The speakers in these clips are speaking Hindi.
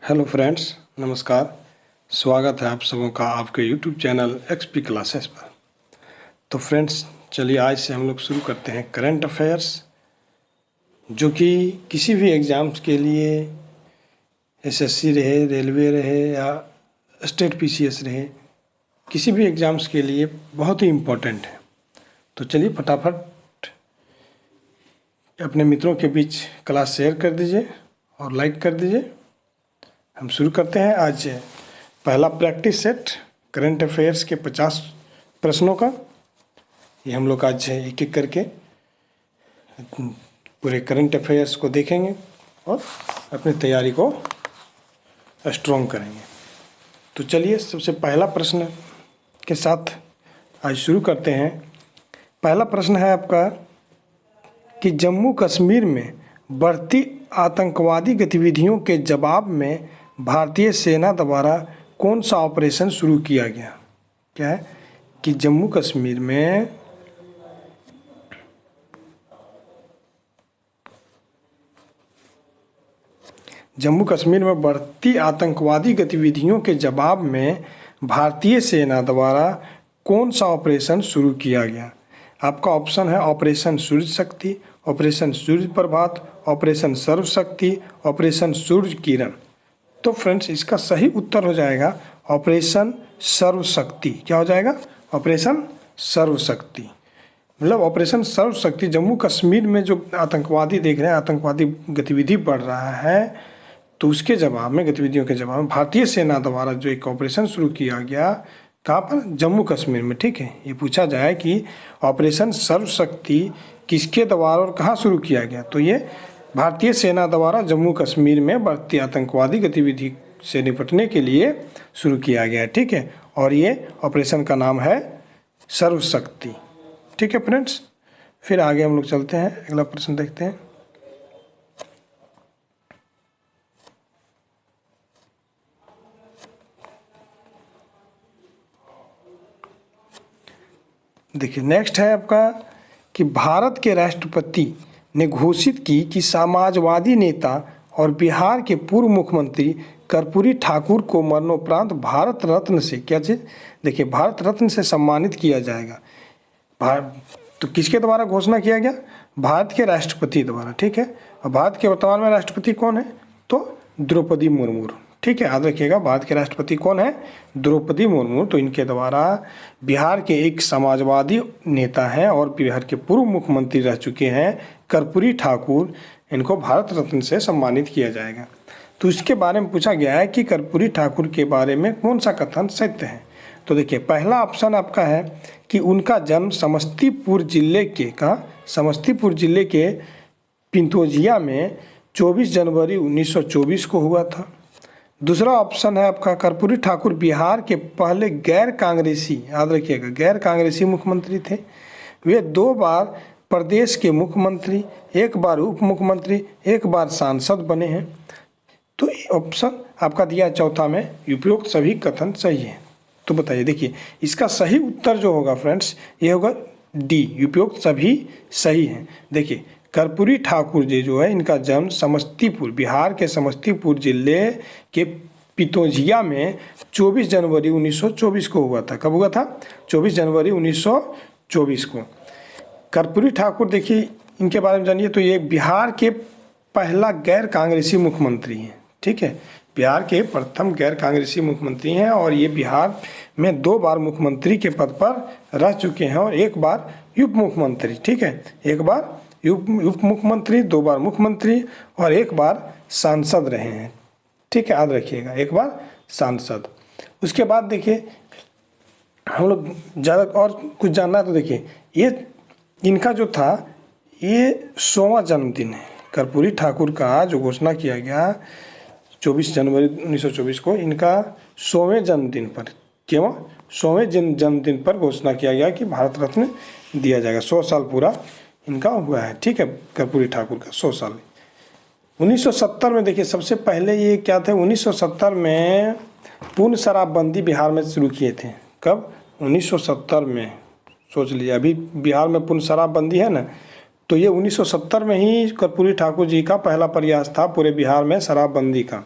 हेलो फ्रेंड्स, नमस्कार। स्वागत है आप सबों का आपके यूट्यूब चैनल एक्सपी क्लासेस पर। तो फ्रेंड्स, चलिए आज से हम लोग शुरू करते हैं करंट अफेयर्स, जो कि किसी भी एग्ज़ाम्स के लिए एसएससी रहे, रेलवे रहे या स्टेट पीसीएस रहे, किसी भी एग्ज़ाम्स के लिए बहुत ही इम्पोर्टेंट है। तो चलिए फटाफट अपने मित्रों के बीच क्लास शेयर कर दीजिए और लाइक कर दीजिए। हम शुरू करते हैं आज पहला प्रैक्टिस सेट करंट अफेयर्स के 50 प्रश्नों का। ये हम लोग आज एक एक करके पूरे करंट अफेयर्स को देखेंगे और अपनी तैयारी को स्ट्रॉन्ग करेंगे। तो चलिए सबसे पहला प्रश्न के साथ आज शुरू करते हैं। पहला प्रश्न है आपका कि जम्मू कश्मीर में बढ़ती आतंकवादी गतिविधियों के जवाब में भारतीय सेना द्वारा कौन सा ऑपरेशन शुरू किया गया। क्या है कि जम्मू कश्मीर में बढ़ती आतंकवादी गतिविधियों के जवाब में भारतीय सेना द्वारा कौन सा ऑपरेशन शुरू किया गया। आपका ऑप्शन है ऑपरेशन सूर्य शक्ति, ऑपरेशन सूर्य प्रभात, ऑपरेशन सर्व शक्ति, ऑपरेशन सूर्य किरण। तो फ्रेंड्स, इसका सही उत्तर हो जाएगा ऑपरेशन सर्व शक्ति। क्या हो जाएगा? ऑपरेशन सर्व शक्ति। मतलब ऑपरेशन सर्व शक्ति जम्मू कश्मीर में जो आतंकवादी देख रहे हैं, आतंकवादी गतिविधि बढ़ रहा है, तो उसके जवाब में, गतिविधियों के जवाब में भारतीय सेना द्वारा जो एक ऑपरेशन शुरू किया गया, कहाँ पर? जम्मू कश्मीर में। ठीक है, ये पूछा जाए कि ऑपरेशन सर्व शक्ति किसके द्वारा और कहाँ शुरू किया गया, तो ये भारतीय सेना द्वारा जम्मू कश्मीर में बढ़ती आतंकवादी गतिविधि से निपटने के लिए शुरू किया गया है। ठीक है, और ये ऑपरेशन का नाम है सर्व शक्ति। ठीक है फ्रेंड्स, फिर आगे हम लोग चलते हैं, अगला प्रश्न देखते हैं। देखिए नेक्स्ट है आपका कि भारत के राष्ट्रपति ने घोषित की कि समाजवादी नेता और बिहार के पूर्व मुख्यमंत्री कर्पूरी ठाकुर को मरणोपरांत भारत रत्न से, क्या चीज़? देखिए, भारत रत्न से सम्मानित किया जाएगा। तो किसके द्वारा घोषणा किया गया? भारत के राष्ट्रपति द्वारा। ठीक है, और भारत के वर्तमान में राष्ट्रपति कौन है? तो द्रौपदी मुर्मू। ठीक है, याद रखिएगा, भारत के राष्ट्रपति कौन है? द्रौपदी मुर्मू। तो इनके द्वारा बिहार के एक समाजवादी नेता हैं और बिहार के पूर्व मुख्यमंत्री रह चुके हैं कर्पूरी ठाकुर, इनको भारत रत्न से सम्मानित किया जाएगा। तो इसके बारे में पूछा गया है कि कर्पूरी ठाकुर के बारे में कौन सा कथन सत्य है। तो देखिए, पहला ऑप्शन आपका है कि उनका जन्म समस्तीपुर जिले के, कहाँ? समस्तीपुर जिले के पिंतोजिया में 24 जनवरी 1924 को हुआ था। दूसरा ऑप्शन है आपका कर्पूरी ठाकुर बिहार के पहले गैर कांग्रेसी, याद रखिएगा, गैर कांग्रेसी मुख्यमंत्री थे। वे 2 बार प्रदेश के मुख्यमंत्री, 1 बार उप मुख्यमंत्री, 1 बार सांसद बने हैं। तो ऑप्शन आपका दिया चौथा में उपयुक्त सभी कथन सही है। तो बताइए, देखिए इसका सही उत्तर जो होगा फ्रेंड्स, ये होगा डी, उपयुक्त सभी सही हैं। देखिए, कर्पूरी ठाकुर जी जो है, इनका जन्म समस्तीपुर, बिहार के समस्तीपुर जिले के पितोजिया में 24 जनवरी 1924 को हुआ था। कब हुआ था? 24 जनवरी 1924 को। कर्पूरी ठाकुर, देखिए इनके बारे में जानिए, तो ये बिहार के पहला गैर कांग्रेसी मुख्यमंत्री हैं। ठीक है, बिहार के प्रथम गैर कांग्रेसी मुख्यमंत्री हैं और ये बिहार में 2 बार मुख्यमंत्री के पद पर रह चुके हैं और 1 बार उप मुख्यमंत्री। ठीक है, 1 बार उप मुख्यमंत्री, 2 बार मुख्यमंत्री और 1 बार सांसद रहे हैं। ठीक है, याद रखिएगा, 1 बार सांसद। उसके बाद देखिए, हम लोग ज़्यादा और कुछ जानना है तो देखिए, ये इनका जो था, ये 100वां जन्मदिन है कर्पूरी ठाकुर का, जो घोषणा किया गया 24 जनवरी 1924 को, इनका 100वें जन्मदिन पर, क्यों 100वें जन्मदिन पर घोषणा किया गया कि भारत रत्न दिया जाएगा। 100 साल पूरा इनका हुआ है। ठीक है, कर्पूरी ठाकुर का 100 साल। 1970 में देखिए, सबसे पहले ये क्या थे, 1970 में पूर्ण शराबबंदी बिहार में शुरू किए थे। कब? 1970 में। सोच लीजिए, अभी बिहार में पूर्ण शराबबंदी है ना, तो ये 1970 में ही कर्पूरी ठाकुर जी का पहला प्रयास था पूरे बिहार में शराबबंदी का।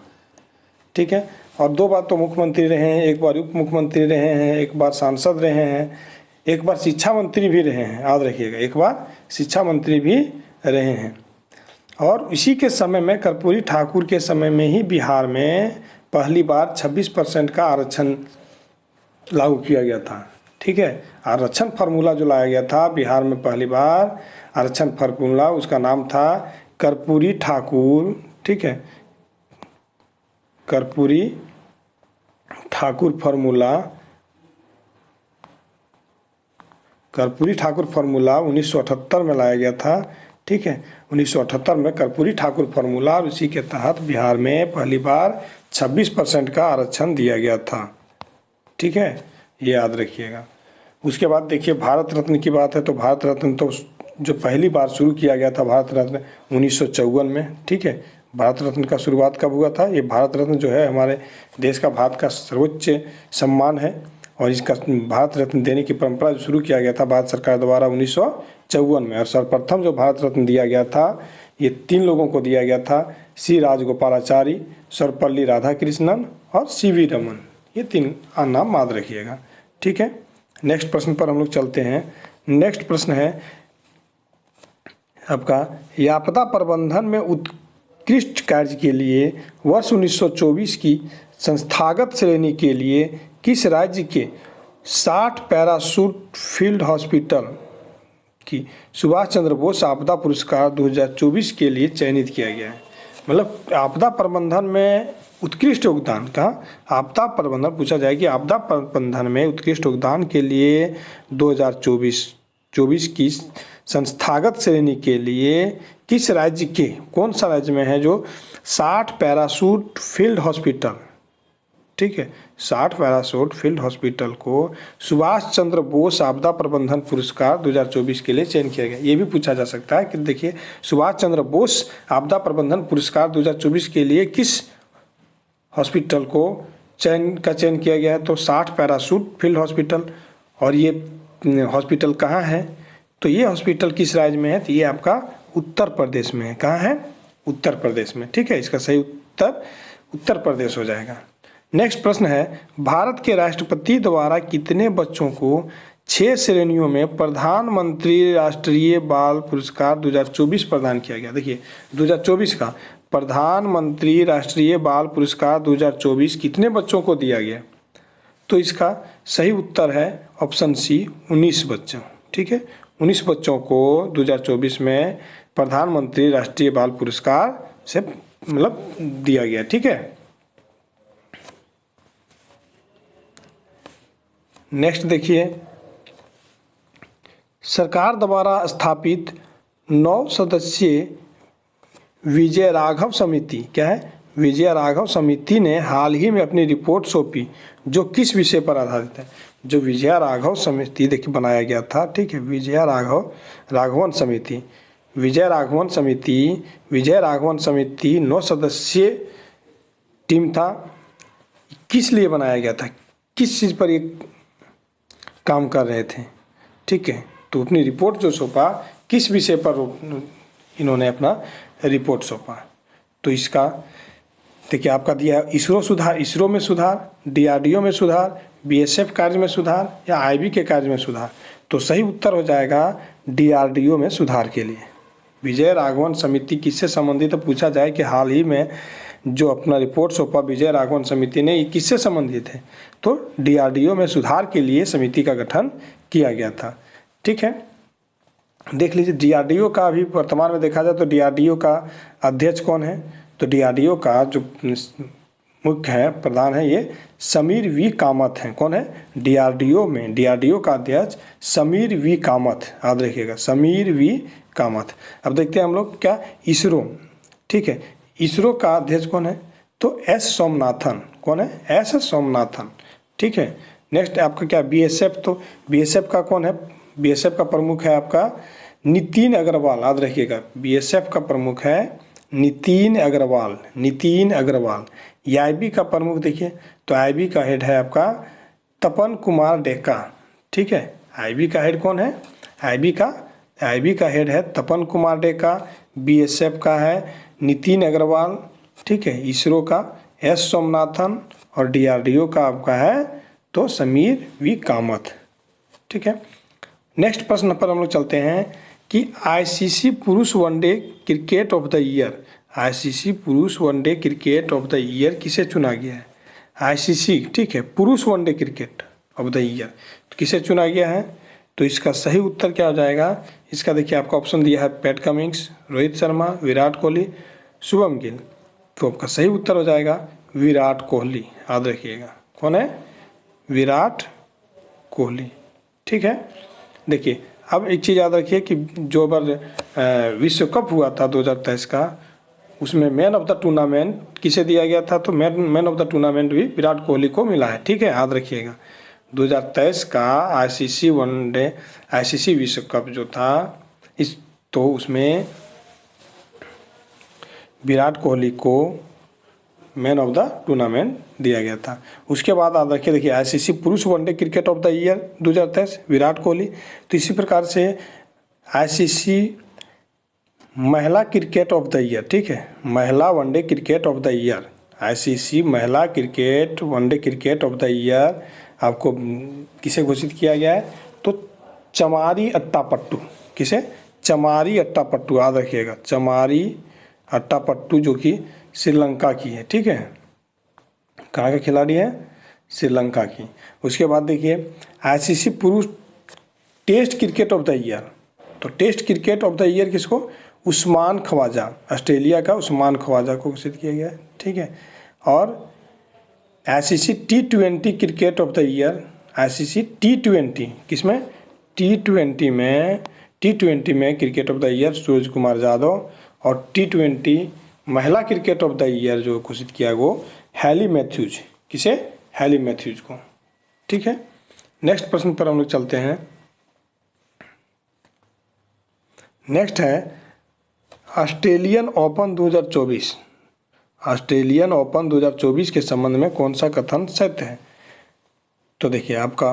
ठीक है। और 2 बार तो मुख्यमंत्री रहे हैं, एक बार उप मुख्यमंत्री रहे हैं, एक बार सांसद रहे हैं, एक बार शिक्षा मंत्री भी रहे हैं, याद रखिएगा, एक बार शिक्षा मंत्री भी रहे हैं। और इसी के समय में कर्पूरी ठाकुर के समय में ही बिहार में पहली बार 26% का आरक्षण लागू किया गया था, ठीक है। आरक्षण फार्मूला जो लाया गया था बिहार में पहली बार, आरक्षण फार्मूला, उसका नाम था कर्पूरी ठाकुर, ठीक है, कर्पूरी ठाकुर फार्मूला, कर्पूरी ठाकुर फार्मूला 1978 में लाया गया था, ठीक है। 1978 में कर्पूरी ठाकुर फार्मूला, और उसी के तहत बिहार में पहली बार 26% का आरक्षण दिया गया था, ठीक है, ये याद रखिएगा। उसके बाद देखिए भारत रत्न की बात है, तो भारत रत्न तो जो पहली बार शुरू किया गया था भारत रत्न 1954 में, ठीक है। भारत रत्न का शुरुआत कब हुआ था? ये भारत रत्न जो है हमारे देश का भारत का सर्वोच्च सम्मान है, और इसका भारत रत्न देने की परंपरा जो शुरू किया गया था भारत सरकार द्वारा 1954 में। और सर्वप्रथम जो भारत रत्न दिया गया था ये 3 लोगों को दिया गया था, सी राजगोपालाचारी, सर्वपल्ली राधाकृष्णन और सीवी रमन, ये 3 नाम याद रखिएगा, ठीक है। नेक्स्ट प्रश्न पर हम लोग चलते हैं। नेक्स्ट प्रश्न है आपका, आपदा प्रबंधन में उत्कृष्ट कार्य के लिए वर्ष 1924 की संस्थागत श्रेणी के लिए किस राज्य के 60 पैराशूट फील्ड हॉस्पिटल की सुभाष चंद्र बोस आपदा पुरस्कार 2024 के लिए चयनित किया गया है? मतलब आपदा प्रबंधन में उत्कृष्ट योगदान का, आपदा प्रबंधन पूछा जाए कि आपदा प्रबंधन में उत्कृष्ट योगदान के लिए 2024 की संस्थागत श्रेणी के लिए किस राज्य के, कौन सा राज्य में है जो 60 पैराशूट फील्ड हॉस्पिटल, ठीक है, 60 पैराशूट फील्ड हॉस्पिटल को सुभाष चंद्र बोस आपदा प्रबंधन पुरस्कार 2024 के लिए चयन किया गया? ये भी पूछा जा सकता है कि देखिए सुभाष चंद्र बोस आपदा प्रबंधन पुरस्कार 2024 के लिए किस हॉस्पिटल को चयन किया गया है? तो 60 पैराशूट फील्ड हॉस्पिटल। और ये हॉस्पिटल कहाँ है? तो ये हॉस्पिटल किस राज्य में है? तो ये आपका उत्तर प्रदेश में है। कहाँ है? उत्तर प्रदेश में, ठीक है। इसका सही उत्तर उत्तर प्रदेश हो जाएगा। नेक्स्ट प्रश्न है, भारत के राष्ट्रपति द्वारा कितने बच्चों को 6 श्रेणियों में प्रधानमंत्री राष्ट्रीय बाल पुरस्कार 2024 प्रदान किया गया? देखिए 2024 का प्रधानमंत्री राष्ट्रीय बाल पुरस्कार 2024 कितने बच्चों को दिया गया? तो इसका सही उत्तर है ऑप्शन सी, 19 बच्चों, ठीक है। 19 बच्चों को 2024 में प्रधानमंत्री राष्ट्रीय बाल पुरस्कार से मतलब दिया गया, ठीक है। नेक्स्ट देखिए, सरकार द्वारा स्थापित 9 सदस्यीय विजय राघव समिति, क्या है? विजय राघव समिति ने हाल ही में अपनी रिपोर्ट सौंपी जो किस विषय पर आधारित है? जो विजय राघव समिति देखिए बनाया गया था, ठीक है, विजय राघवन समिति, विजय राघवन समिति 9 सदस्यीय टीम था। किस लिए बनाया गया था? किस चीज़ पर ये काम कर रहे थे, ठीक है। तो अपनी रिपोर्ट जो सौंपा किस विषय पर इन्होंने अपना रिपोर्ट सौंपा? तो इसका देखिए आपका दिया इसरो में सुधार, डीआरडीओ में सुधार, बीएसएफ कार्य में सुधार या आईबी के कार्य में सुधार। तो सही उत्तर हो जाएगा डीआरडीओ में सुधार के लिए। विजय राघवन समिति किससे संबंधित है? पूछा जाए कि हाल ही में जो अपना रिपोर्ट सौंपा विजय राघवन समिति ने, ये किससे संबंधित है? तो डीआरडीओ में सुधार के लिए समिति का गठन किया गया था, ठीक है। देख लीजिए डीआरडीओ का अभी वर्तमान में देखा जाए तो डीआरडीओ का अध्यक्ष कौन है? तो डीआरडीओ का जो मुख्य है, प्रधान है, ये समीर वी कामत हैं। कौन है? डीआरडीओ का अध्यक्ष समीर वी कामत, याद रखिएगा, समीर वी कामत। अब देखते हैं हम लोग क्या इसरो, ठीक है, इसरो का अध्यक्ष कौन है? तो एस सोमनाथन। कौन है? एस सोमनाथन, ठीक है। नेक्स्ट आपका क्या बीएसएफ, तो बीएसएफ का कौन है? बीएसएफ का प्रमुख है आपका नितिन अग्रवाल, याद रखिएगा, बीएसएफ का प्रमुख है नितिन अग्रवाल। आईबी का प्रमुख देखिए, तो आईबी का हेड है आपका तपन कुमार डेका, ठीक है। आईबी का हेड कौन है? आईबी का हेड है तपन कुमार डेका। बीएसएफ का है नितिन अग्रवाल, ठीक है। इसरो का एस सोमनाथन, और डीआरडीओ का आपका है तो समीर वी कामत। ठीक है, नेक्स्ट प्रश्न पर हम लोग चलते हैं कि आईसीसी पुरुष one day cricket of the year, ICC पुरुष one day cricket of the year किसे चुना गया है? आईसीसी, ठीक है, पुरुष one day cricket of the year तो किसे चुना गया है? तो इसका सही उत्तर क्या हो जाएगा? इसका देखिए आपका ऑप्शन दिया है पैट कमिंग्स, रोहित शर्मा, विराट कोहली, शुभम गिल। तो आपका सही उत्तर हो जाएगा विराट कोहली। याद रखिएगा कौन है? विराट कोहली। ठीक है, देखिए अब एक चीज़ याद रखिए कि जो बार विश्व कप हुआ था 2023 का, उसमें मैन ऑफ द टूर्नामेंट किसे दिया गया था? तो मैन ऑफ द टूर्नामेंट भी विराट कोहली को मिला है। ठीक है, याद रखिएगा 2023 का आईसीसी वनडे, आईसीसी विश्व कप जो था इस, तो उसमें विराट कोहली को मैन ऑफ द टूर्नामेंट दिया गया था। उसके बाद आप रखिए, देखिए आईसीसी पुरुष one day cricket of the year 2023 Virat Kohli. तो इसी प्रकार से आईसीसी महिला क्रिकेट ऑफ द ईयर, ठीक है, महिला one day cricket of the year, ICC महिला cricket one day cricket of the year आपको किसे घोषित किया गया है? तो चमारी अट्टापट्टू। किसे? चमारी अट्टापट्टू। याद रखिएगा चमारी अट्टापट्टू, जो कि श्रीलंका की है। ठीक है, कहाँ का खिलाड़ी है? श्रीलंका की। उसके बाद देखिए आईसीसी पुरुष test cricket of the year, तो test cricket of the year किसको? उस्मान ख्वाजा, ऑस्ट्रेलिया का उस्मान ख्वाजा को घोषित किया गया है। ठीक है, और ICC T20 cricket of the year, ICC T20 किसमें? T20 में cricket of the year Suraj Kumar Yadav, और T20 महिला क्रिकेट ऑफ द ईयर जो घोषित किया वो हैली मैथ्यूज। किसे? हैली मैथ्यूज को। ठीक है, नेक्स्ट प्रश्न पर हम लोग चलते हैं। नेक्स्ट है ऑस्ट्रेलियन ओपन 2024। ऑस्ट्रेलियन ओपन 2024 के संबंध में कौन सा कथन सत्य है? तो देखिए आपका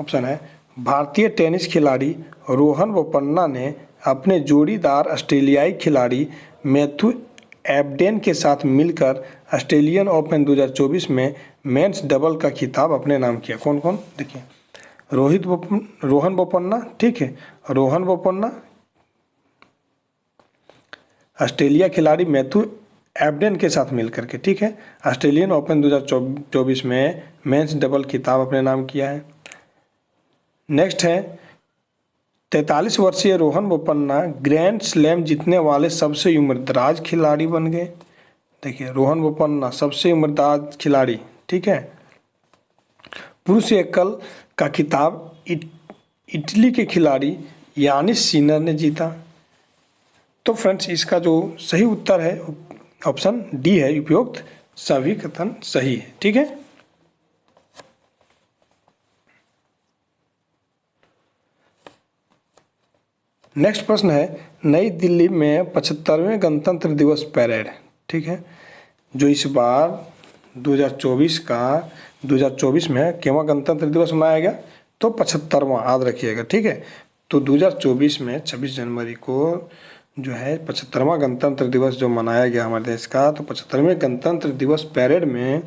ऑप्शन है भारतीय टेनिस खिलाड़ी रोहन बोपन्ना ने अपने जोड़ीदार ऑस्ट्रेलियाई खिलाड़ी मैथ्यू एबडेन के साथ मिलकर ऑस्ट्रेलियन ओपन 2024 में मेंस डबल का खिताब अपने नाम किया। कौन कौन? देखिए रोहन बोपन्ना, ठीक है, रोहन बोपन्ना, ऑस्ट्रेलिया खिलाड़ी मैथ्यू एबडेन के साथ मिलकर के, ठीक है, ऑस्ट्रेलियन ओपन 2024 में मेंस डबल खिताब अपने नाम किया है। नेक्स्ट है 43 वर्षीय रोहन बोपन्ना ग्रैंड स्लैम जीतने वाले सबसे उम्रदराज खिलाड़ी बन गए। देखिए रोहन बोपन्ना सबसे उम्रदराज खिलाड़ी, ठीक है। पुरुष एकल का खिताब इटली के खिलाड़ी यानिस सिनर ने जीता। तो फ्रेंड्स इसका जो सही उत्तर है ऑप्शन डी है, उपयुक्त सभी कथन सही है। ठीक है, नेक्स्ट प्रश्न है नई दिल्ली में 75वें गणतंत्र दिवस परेड, ठीक है, जो इस बार 2024 में केवल गणतंत्र दिवस मनाया गया? तो 75वां, याद रखिएगा। ठीक है, तो 2024 में 26 जनवरी को जो है 75वां गणतंत्र दिवस जो मनाया गया हमारे देश का। तो 75वें गणतंत्र दिवस परेड में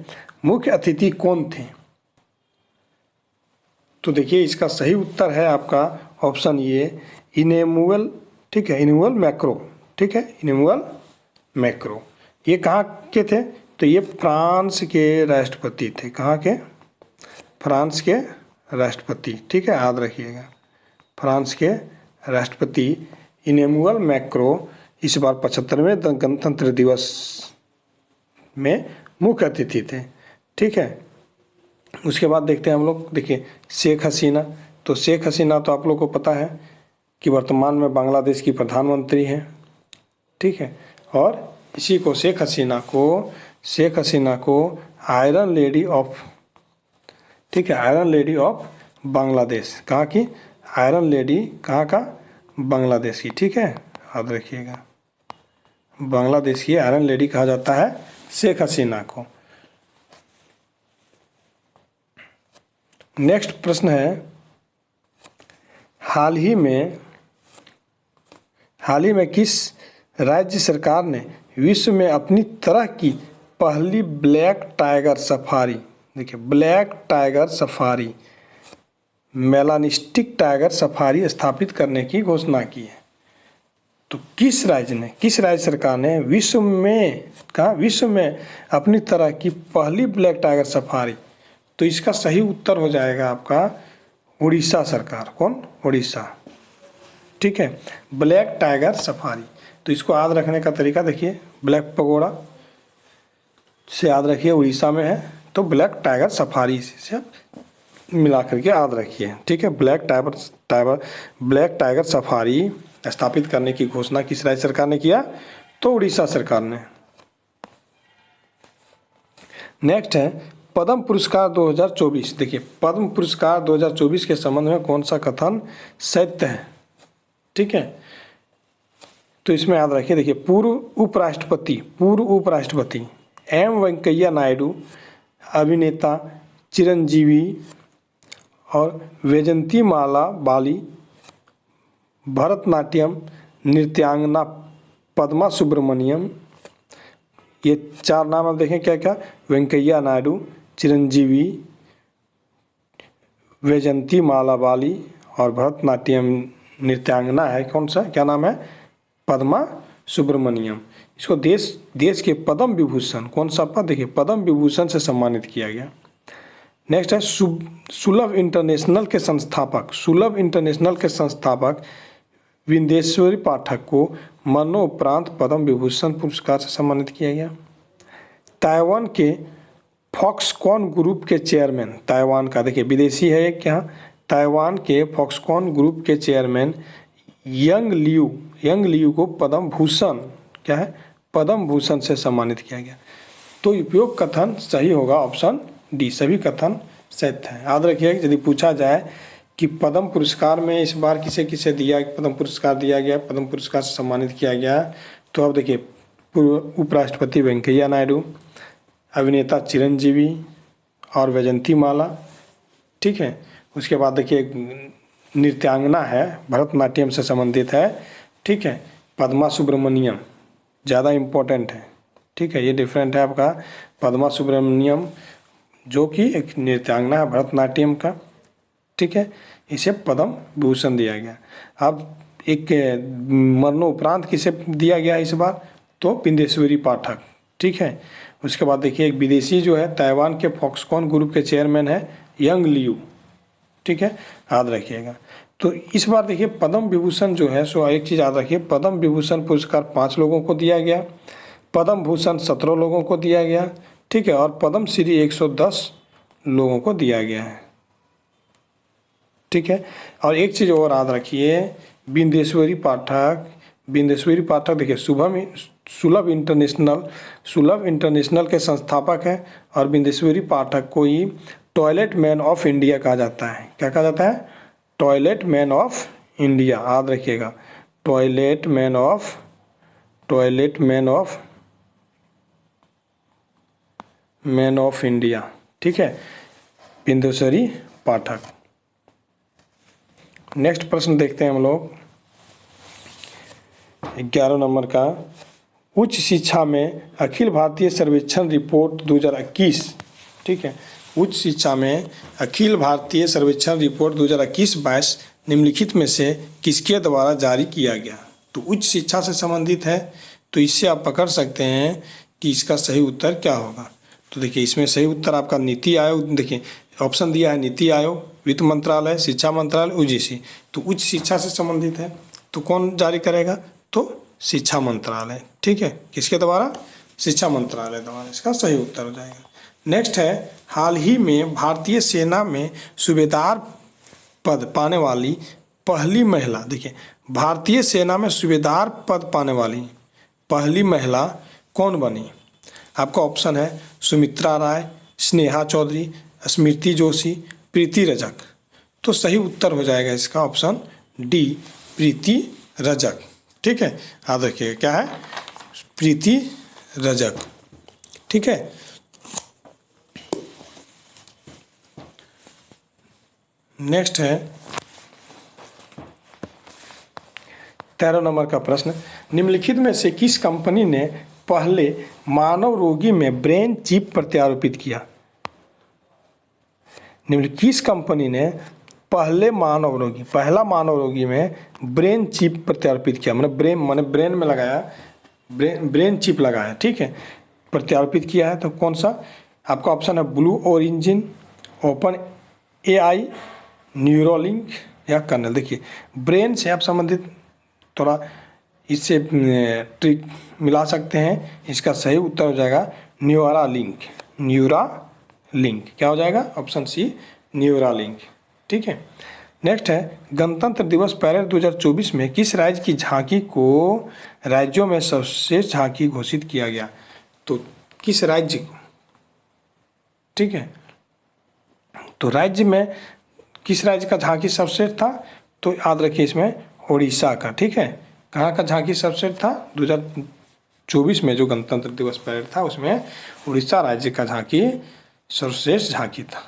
मुख्य अतिथि कौन थे? तो देखिए इसका सही उत्तर है आपका ऑप्शन ये इनेमुअल, ठीक है, इनेमुअल मैक्रो, ठीक है, इनेमुअल मैक्रो। ये कहाँ के थे? तो ये फ्रांस के राष्ट्रपति थे। कहाँ के? फ्रांस के राष्ट्रपति, ठीक है, याद रखिएगा फ्रांस के राष्ट्रपति इनेमुअल मैक्रो इस बार 75वें गणतंत्र दिवस में मुख्य अतिथि थे। ठीक है, उसके बाद देखते हैं हम लोग, देखिए शेख हसीना। तो शेख हसीना तो आप लोग को पता है कि वर्तमान में बांग्लादेश की प्रधानमंत्री हैं। ठीक है, और इसी को शेख हसीना को आयरन लेडी ऑफ, ठीक है, आयरन लेडी ऑफ बांग्लादेश। कहाँ की? आयरन लेडी कहाँ का? बांग्लादेश की। ठीक है, याद रखिएगा बांग्लादेश की आयरन लेडी कहा जाता है शेख हसीना को। नेक्स्ट प्रश्न है हाल ही में किस राज्य सरकार ने विश्व में अपनी तरह की पहली ब्लैक टाइगर सफारी, देखिए black tiger safari, melanistic tiger safari स्थापित करने की घोषणा की है। तो किस राज्य सरकार ने विश्व में अपनी तरह की पहली ब्लैक टाइगर सफारी? तो इसका सही उत्तर हो जाएगा आपका उड़ीसा सरकार। कौन? उड़ीसा। ठीक है, ब्लैक टाइगर सफारी। तो इसको याद रखने का तरीका देखिए, ब्लैक पगोड़ा से याद रखिए उड़ीसा में है, तो ब्लैक टाइगर सफारी से मिला करके याद रखिए। ठीक है, ब्लैक टाइगर सफारी स्थापित करने की घोषणा किस राज्य सरकार ने किया? तो उड़ीसा सरकार ने। नेक्स्ट है पद्म पुरस्कार 2024। देखिए पद्म पुरस्कार 2024 के संबंध में कौन सा कथन सत्य है? ठीक है, तो इसमें याद रखिए, देखिए पूर्व उपराष्ट्रपति एम वेंकैया नायडू, अभिनेता चिरंजीवी और वैजंतीमाला बाली, भरतनाट्यम नृत्यांगना पद्मा सुब्रमण्यम, ये 4 नाम आप देखें क्या क्या, वेंकैया नायडू, चिरंजीवी, वैजंतीमाला बाली और भरतनाट्यम नृत्यांगना है कौन सा, क्या नाम है? पद्मा सुब्रमण्यम। इसको देश के पद्म विभूषण, कौन सा पद? देखिए पद्म विभूषण से सम्मानित किया गया। नेक्स्ट है सुलभ इंटरनेशनल के संस्थापक विंदेश्वरी पाठक को मरणोपरांत पद्म विभूषण पुरस्कार से सम्मानित किया गया। ताइवान के फॉक्सकॉन ग्रुप के चेयरमैन, ताइवान का देखिए विदेशी है एक, क्या? ताइवान के फॉक्सकॉन ग्रुप के चेयरमैन यंग लियू को पद्म भूषण, क्या है? पद्म भूषण से सम्मानित किया गया। तो उपयोग कथन सही होगा ऑप्शन डी, सभी कथन सत्य है। याद रखिए यदि पूछा जाए कि पद्म पुरस्कार में इस बार किसे किसे पद्म पुरस्कार दिया गया, पद्म पुरस्कार से सम्मानित किया गया, तो अब देखिए पूर्व उपराष्ट्रपति वेंकैया नायडू, अभिनेता चिरंजीवी और वैजंतीमाला। ठीक है, उसके बाद देखिए नृत्यांगना है, भरतनाट्यम से संबंधित है। ठीक है, पद्मा सुब्रमण्यम ज़्यादा इम्पोर्टेंट है। ठीक है, ये डिफरेंट है आपका पद्मा सुब्रमण्यम जो कि एक नृत्यांगना है भरतनाट्यम का। ठीक है, इसे पद्म भूषण दिया गया। अब एक मरणोपरांत किसे दिया गया इस बार? तो बिंदेश्वरी पाठक। ठीक है, उसके बाद देखिए एक विदेशी जो है ताइवान के फॉक्सकॉन ग्रुप के चेयरमैन है यंग लियू। ठीक है, याद रखिएगा। तो इस बार देखिए पद्म विभूषण जो है सो एक चीज़ याद रखिए, पद्म विभूषण पुरस्कार 5 लोगों को दिया गया, पद्म भूषण 17 लोगों को दिया गया। ठीक है, और पद्म श्री 110 लोगों को दिया गया है। ठीक है, और एक चीज़ और याद रखिए, बिंदेश्वरी पाठक देखिए सुलभ इंटरनेशनल के संस्थापक हैं और बिंदेश्वरी पाठक को ही टॉयलेट मैन ऑफ इंडिया कहा जाता है। क्या कहा जाता है? Toilet man of India. याद रखिएगा, टॉयलेट मैन ऑफ इंडिया। ठीक है, बिंदेश्वरी पाठक। नेक्स्ट प्रश्न देखते हैं हम लोग 11 नंबर का, उच्च शिक्षा में अखिल भारतीय सर्वेक्षण रिपोर्ट 2021। ठीक है, उच्च शिक्षा में अखिल भारतीय सर्वेक्षण रिपोर्ट 2021-22 निम्नलिखित में से किसके द्वारा जारी किया गया? तो उच्च शिक्षा से संबंधित है, तो इससे आप पकड़ सकते हैं कि इसका सही उत्तर क्या होगा। तो देखिए इसमें सही उत्तर आपका नीति आयोग, देखिए ऑप्शन दिया है नीति आयोग, वित्त मंत्रालय, शिक्षा मंत्रालय, यूजीसी। तो उच्च शिक्षा से संबंधित है तो कौन जारी करेगा? तो शिक्षा मंत्रालय। ठीक है, किसके द्वारा? शिक्षा मंत्रालय द्वारा, इसका सही उत्तर हो जाएगा। नेक्स्ट है, हाल ही में भारतीय सेना में सूबेदार पद पाने वाली पहली महिला। देखिए भारतीय सेना में सूबेदार पद पाने वाली पहली महिला कौन बनी? आपका ऑप्शन है सुमित्रा राय, स्नेहा चौधरी, स्मृति जोशी, प्रीति रजक। तो सही उत्तर हो जाएगा इसका ऑप्शन डी, प्रीति रजक। ठीक है, याद रखिएगा क्या है? प्रीति रजक। ठीक है, नेक्स्ट है 13 नंबर का प्रश्न, निम्नलिखित में से किस कंपनी ने पहले मानव रोगी में ब्रेन चिप प्रत्यारोपित किया? किस कंपनी ने पहला मानव रोगी में ब्रेन चिप प्रत्यारोपित किया? मैंने ब्रेन में लगाया, ब्रेन चिप लगाया, ठीक है, प्रत्यारोपित किया है। तो कौन सा? आपका ऑप्शन है blue origin, open AI, Neuralink या कर्नल। देखिए ब्रेन से आप संबंधित थोड़ा इससे ट्रिक मिला सकते हैं। इसका सही उत्तर हो जाएगा न्यूरालिंक। क्या हो जाएगा? ऑप्शन सी न्यूरालिंक, ठीक है। नेक्स्ट है गणतंत्र दिवस परेड 2024 में किस राज्य की झांकी को राज्यों में सर्वश्रेष्ठ झांकी घोषित किया गया? तो किस राज्य को, ठीक है, तो राज्य में किस राज्य का झांकी सर्वश्रेष्ठ था? तो याद रखिए इसमें उड़ीसा का, ठीक है। कहाँ का झांकी सर्वश्रेष्ठ था? 2024 में जो गणतंत्र दिवस परेड था उसमें उड़ीसा राज्य का झांकी सर्वश्रेष्ठ झांकी था।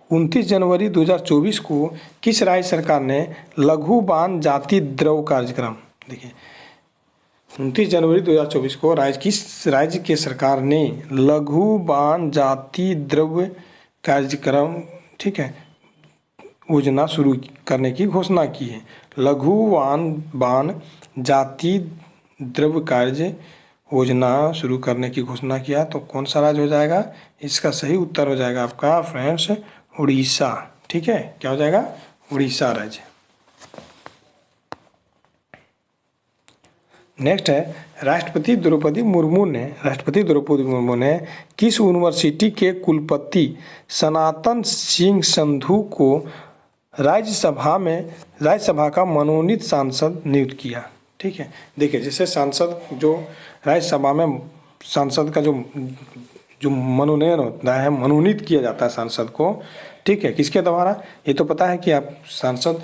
29 जनवरी 2024 को किस राज्य सरकार ने लघु बाण जाति द्रव कार्यक्रम, देखिए 29 जनवरी 2024 को किस राज्य के सरकार ने लघु बाण जाति द्रव्य कार्यक्रम, ठीक है, योजना शुरू करने की घोषणा की है? लघु बाण जाति द्रव्य कार्य योजना शुरू करने की घोषणा किया। तो कौन सा राज्य हो जाएगा? इसका सही उत्तर हो जाएगा आपका फ्रेंड्स उड़ीसा, ठीक है। क्या हो जाएगा? उड़ीसा राज्य। नेक्स्ट है राष्ट्रपति द्रौपदी मुर्मू ने किस यूनिवर्सिटी के कुलपति सनातन सिंह संधू को राज्यसभा का मनोनीत सांसद नियुक्त किया? ठीक है, देखिए जैसे सांसद जो राज्यसभा में सांसद का जो मनोनयन होता है, मनोनीत किया जाता है सांसद को, ठीक है, किसके द्वारा? ये तो पता है कि आप सांसद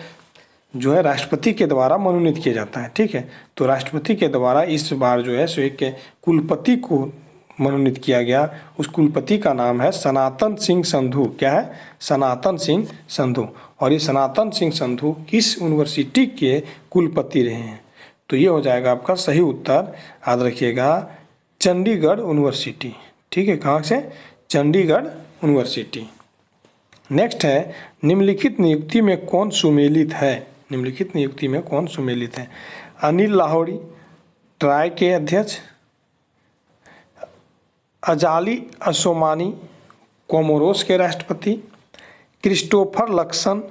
जो है राष्ट्रपति के द्वारा मनोनीत किया जाता है, ठीक है। तो राष्ट्रपति के द्वारा इस बार जो है सो एक कुलपति को मनोनीत किया गया। उस कुलपति का नाम है सनातन सिंह संधू। क्या है? सनातन सिंह संधू। और ये सनातन सिंह संधू किस यूनिवर्सिटी के कुलपति रहे हैं? तो ये हो जाएगा आपका सही उत्तर, याद रखिएगा, चंडीगढ़ यूनिवर्सिटी, ठीक है। कहाँ से? चंडीगढ़ यूनिवर्सिटी। नेक्स्ट है निम्नलिखित नियुक्ति में कौन सुमेलित है? निम्नलिखित नियुक्ति में कौन सुमेलित है? अनिल लाहौरी ट्राई के अध्यक्ष, अजाली असोमानी कोमोरोस के राष्ट्रपति, क्रिस्टोफर लक्सन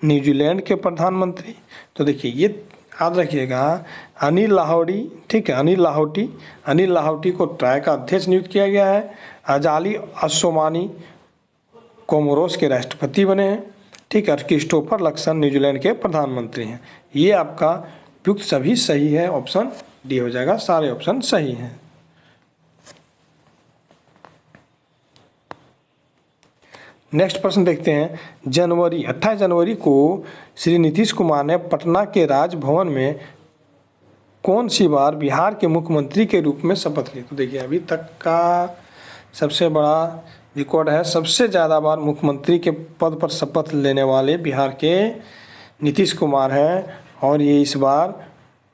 न्यूजीलैंड के प्रधानमंत्री। तो देखिए ये याद रखिएगा, अनिल लाहौरी, ठीक है, अनिल लाहौटी को ट्राई का अध्यक्ष नियुक्त किया गया है। अजाली असोमानी कोमोरोस के राष्ट्रपति बने हैं, ठीक है। और क्रिस्टोफर लक्सन न्यूजीलैंड के प्रधानमंत्री हैं। ये आपका युक्त सभी सही है, ऑप्शन डी हो जाएगा, सारे ऑप्शन सही हैं। नेक्स्ट प्रश्न देखते हैं। 28 जनवरी को श्री नीतीश कुमार ने पटना के राजभवन में कौन सी बार बिहार के मुख्यमंत्री के रूप में शपथ ली? तो देखिए अभी तक का सबसे बड़ा रिकॉर्ड है, सबसे ज़्यादा बार मुख्यमंत्री के पद पर शपथ लेने वाले बिहार के नीतीश कुमार हैं। और ये इस बार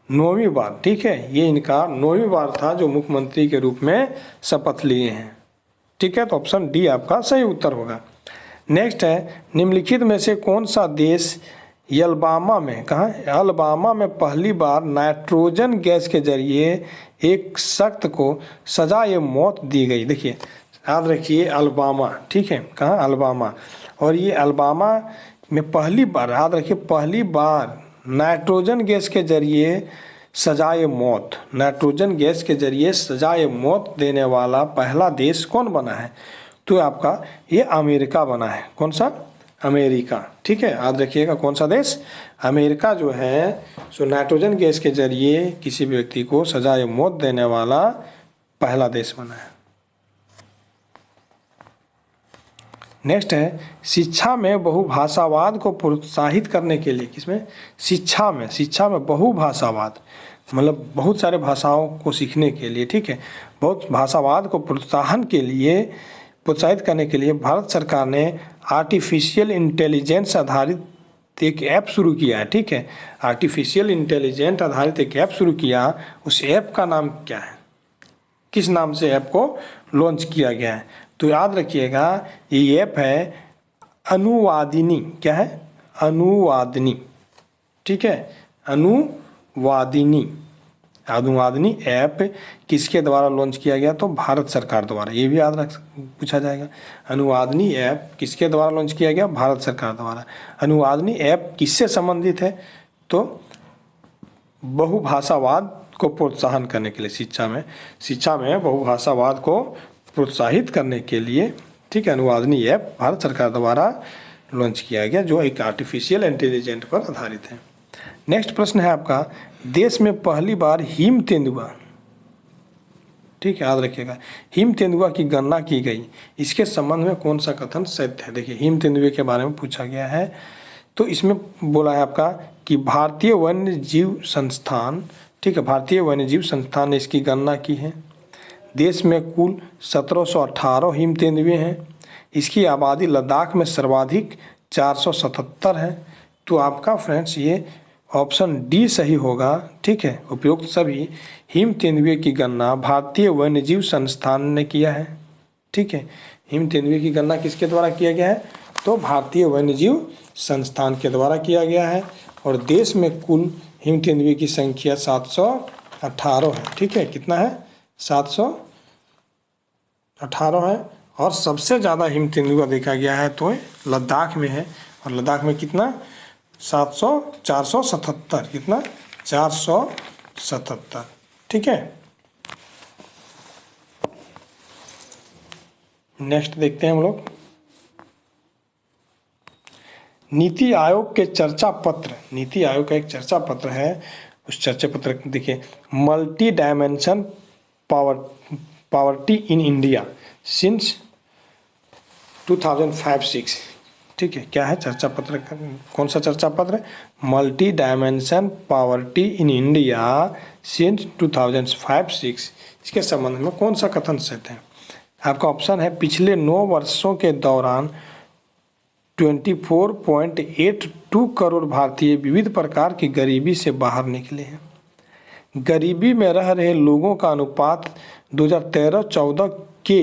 9वीं बार, ठीक है, ये इनका 9वीं बार था जो मुख्यमंत्री के रूप में शपथ लिए हैं, ठीक है। तो ऑप्शन डी आपका सही उत्तर होगा। नेक्स्ट है निम्नलिखित में से कौन सा देश अलबामा में पहली बार नाइट्रोजन गैस के जरिए एक शख्स को सजा मौत दी गई? देखिए याद रखिए अलबामा, ठीक है, कहाँ? अलबामा। और ये अलबामा में पहली बार, याद रखिए, पहली बार नाइट्रोजन गैस के जरिए सजाए मौत देने वाला पहला देश कौन बना है? तो आपका ये अमेरिका बना है। कौन सा? अमेरिका, ठीक है, याद रखिएगा कौन सा देश? अमेरिका जो है सो नाइट्रोजन गैस के जरिए किसी व्यक्ति को सजाए मौत देने वाला पहला देश बना है। नेक्स्ट है शिक्षा में बहुभाषावाद को प्रोत्साहित करने के लिए, किसमें? शिक्षा में बहुभाषावाद, मतलब बहुत सारे भाषाओं को सीखने के लिए, ठीक है, बहुत भाषावाद को प्रोत्साहित करने के लिए भारत सरकार ने आर्टिफिशियल इंटेलिजेंस आधारित एक ऐप शुरू किया है, ठीक है, आर्टिफिशियल इंटेलिजेंट आधारित एक ऐप शुरू किया। उस ऐप का नाम क्या है, किस नाम से ऐप को लॉन्च किया गया है? तो याद रखिएगा ये ऐप है अनुवादिनी। क्या है? अनुवादिनी, ठीक है, अनुवादिनी। अनुवादिनी ऐप किसके द्वारा लॉन्च किया गया? तो भारत सरकार द्वारा। ये भी याद रख, पूछा जाएगा। अनुवादिनी ऐप किसके द्वारा लॉन्च किया गया? भारत सरकार द्वारा। अनुवादिनी ऐप किससे संबंधित है? तो बहुभाषावाद को प्रोत्साहन करने के लिए, शिक्षा में बहुभाषावाद को प्रोत्साहित करने के लिए, ठीक है, अनुवादिनी ऐप भारत सरकार द्वारा लॉन्च किया गया, जो एक आर्टिफिशियल इंटेलिजेंट पर आधारित है। नेक्स्ट प्रश्न है आपका, देश में पहली बार हिम तेंदुआ, ठीक है, याद रखिएगा, हिम तेंदुआ की गणना की गई, इसके संबंध में कौन सा कथन सत्य है? देखिए हिम तेंदुए के बारे में पूछा गया है, तो इसमें बोला है आपका कि भारतीय वन्य जीव संस्थान, ठीक है, भारतीय वन्य जीव संस्थान ने इसकी गणना की है। देश में कुल 1718 हिम तेंदुए हैं। इसकी आबादी लद्दाख में सर्वाधिक 477 है। तो आपका फ्रेंड्स ये ऑप्शन डी सही होगा, ठीक है। उपयुक्त सभी हिम तेंदुए की गणना भारतीय वन्यजीव संस्थान ने किया है, ठीक है। हिम तेंदुए की गणना किसके द्वारा किया गया है? तो भारतीय वन्यजीव संस्थान के द्वारा किया गया है। और देश में कुल हिम तेंदुए की संख्या 718 है, ठीक है। कितना है? 718 है। और सबसे ज़्यादा हिम तेंदुआ देखा गया है तो लद्दाख में है। और लद्दाख में कितना? 477। कितना? 477, ठीक है। नेक्स्ट देखते हैं हम लोग, नीति आयोग के चर्चा पत्र। नीति आयोग का एक चर्चा पत्र है, उस चर्चा पत्र देखिए, multi dimension poverty in India since 2005-6, ठीक है। क्या है चर्चा पत्र? कौन सा चर्चा पत्र? Multi dimension poverty in India since 2005-6। इसके संबंध में कौन सा कथन सत्य है? आपका ऑप्शन है, पिछले 9 वर्षों के दौरान 24.82 करोड़ भारतीय विविध प्रकार की गरीबी से बाहर निकले हैं। गरीबी में रह रहे लोगों का अनुपात 2013-14 के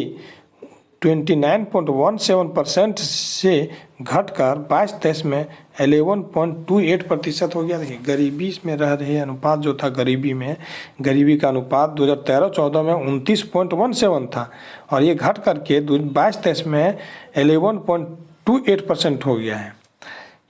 29.17% से घटकर 22-23 में 11.28% हो गया। देखिए गरीबी में रह रहे अनुपात जो था, गरीबी का अनुपात 2013-14 में 29.17 था और ये घट करके 22-23 में 11.28% हो गया है।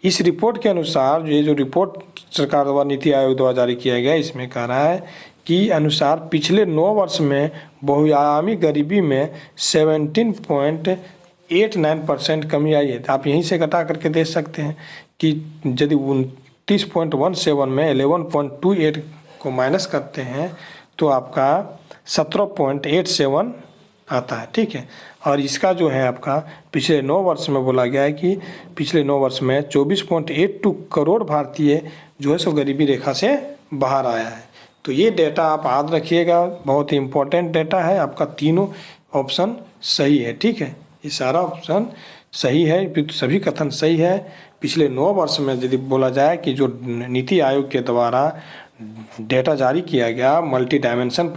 इस रिपोर्ट के अनुसार, ये जो रिपोर्ट सरकार द्वारा नीति आयोग द्वारा जारी किया गया, इसमें कह रहा है कि अनुसार पिछले 9 वर्ष में बहुआयामी गरीबी में 17.89% कमी आई है। आप यहीं से घटा करके देख सकते हैं कि यदि 29.17 में 11.28 को माइनस करते हैं तो आपका 17.87 आता है, ठीक है। और इसका जो है आपका पिछले 9 वर्ष में बोला गया है कि पिछले 9 वर्ष में 24.82 करोड़ भारतीय जो है सो गरीबी रेखा से बाहर आया है। तो ये डेटा आप याद रखिएगा, बहुत ही इम्पोर्टेंट डेटा है। आपका तीनों ऑप्शन सही है, ठीक है। ये सारा ऑप्शन सही है, सभी कथन सही है। पिछले 9 वर्ष में यदि बोला जाए कि जो नीति आयोग के द्वारा डेटा जारी किया गया मल्टी डायमेंशन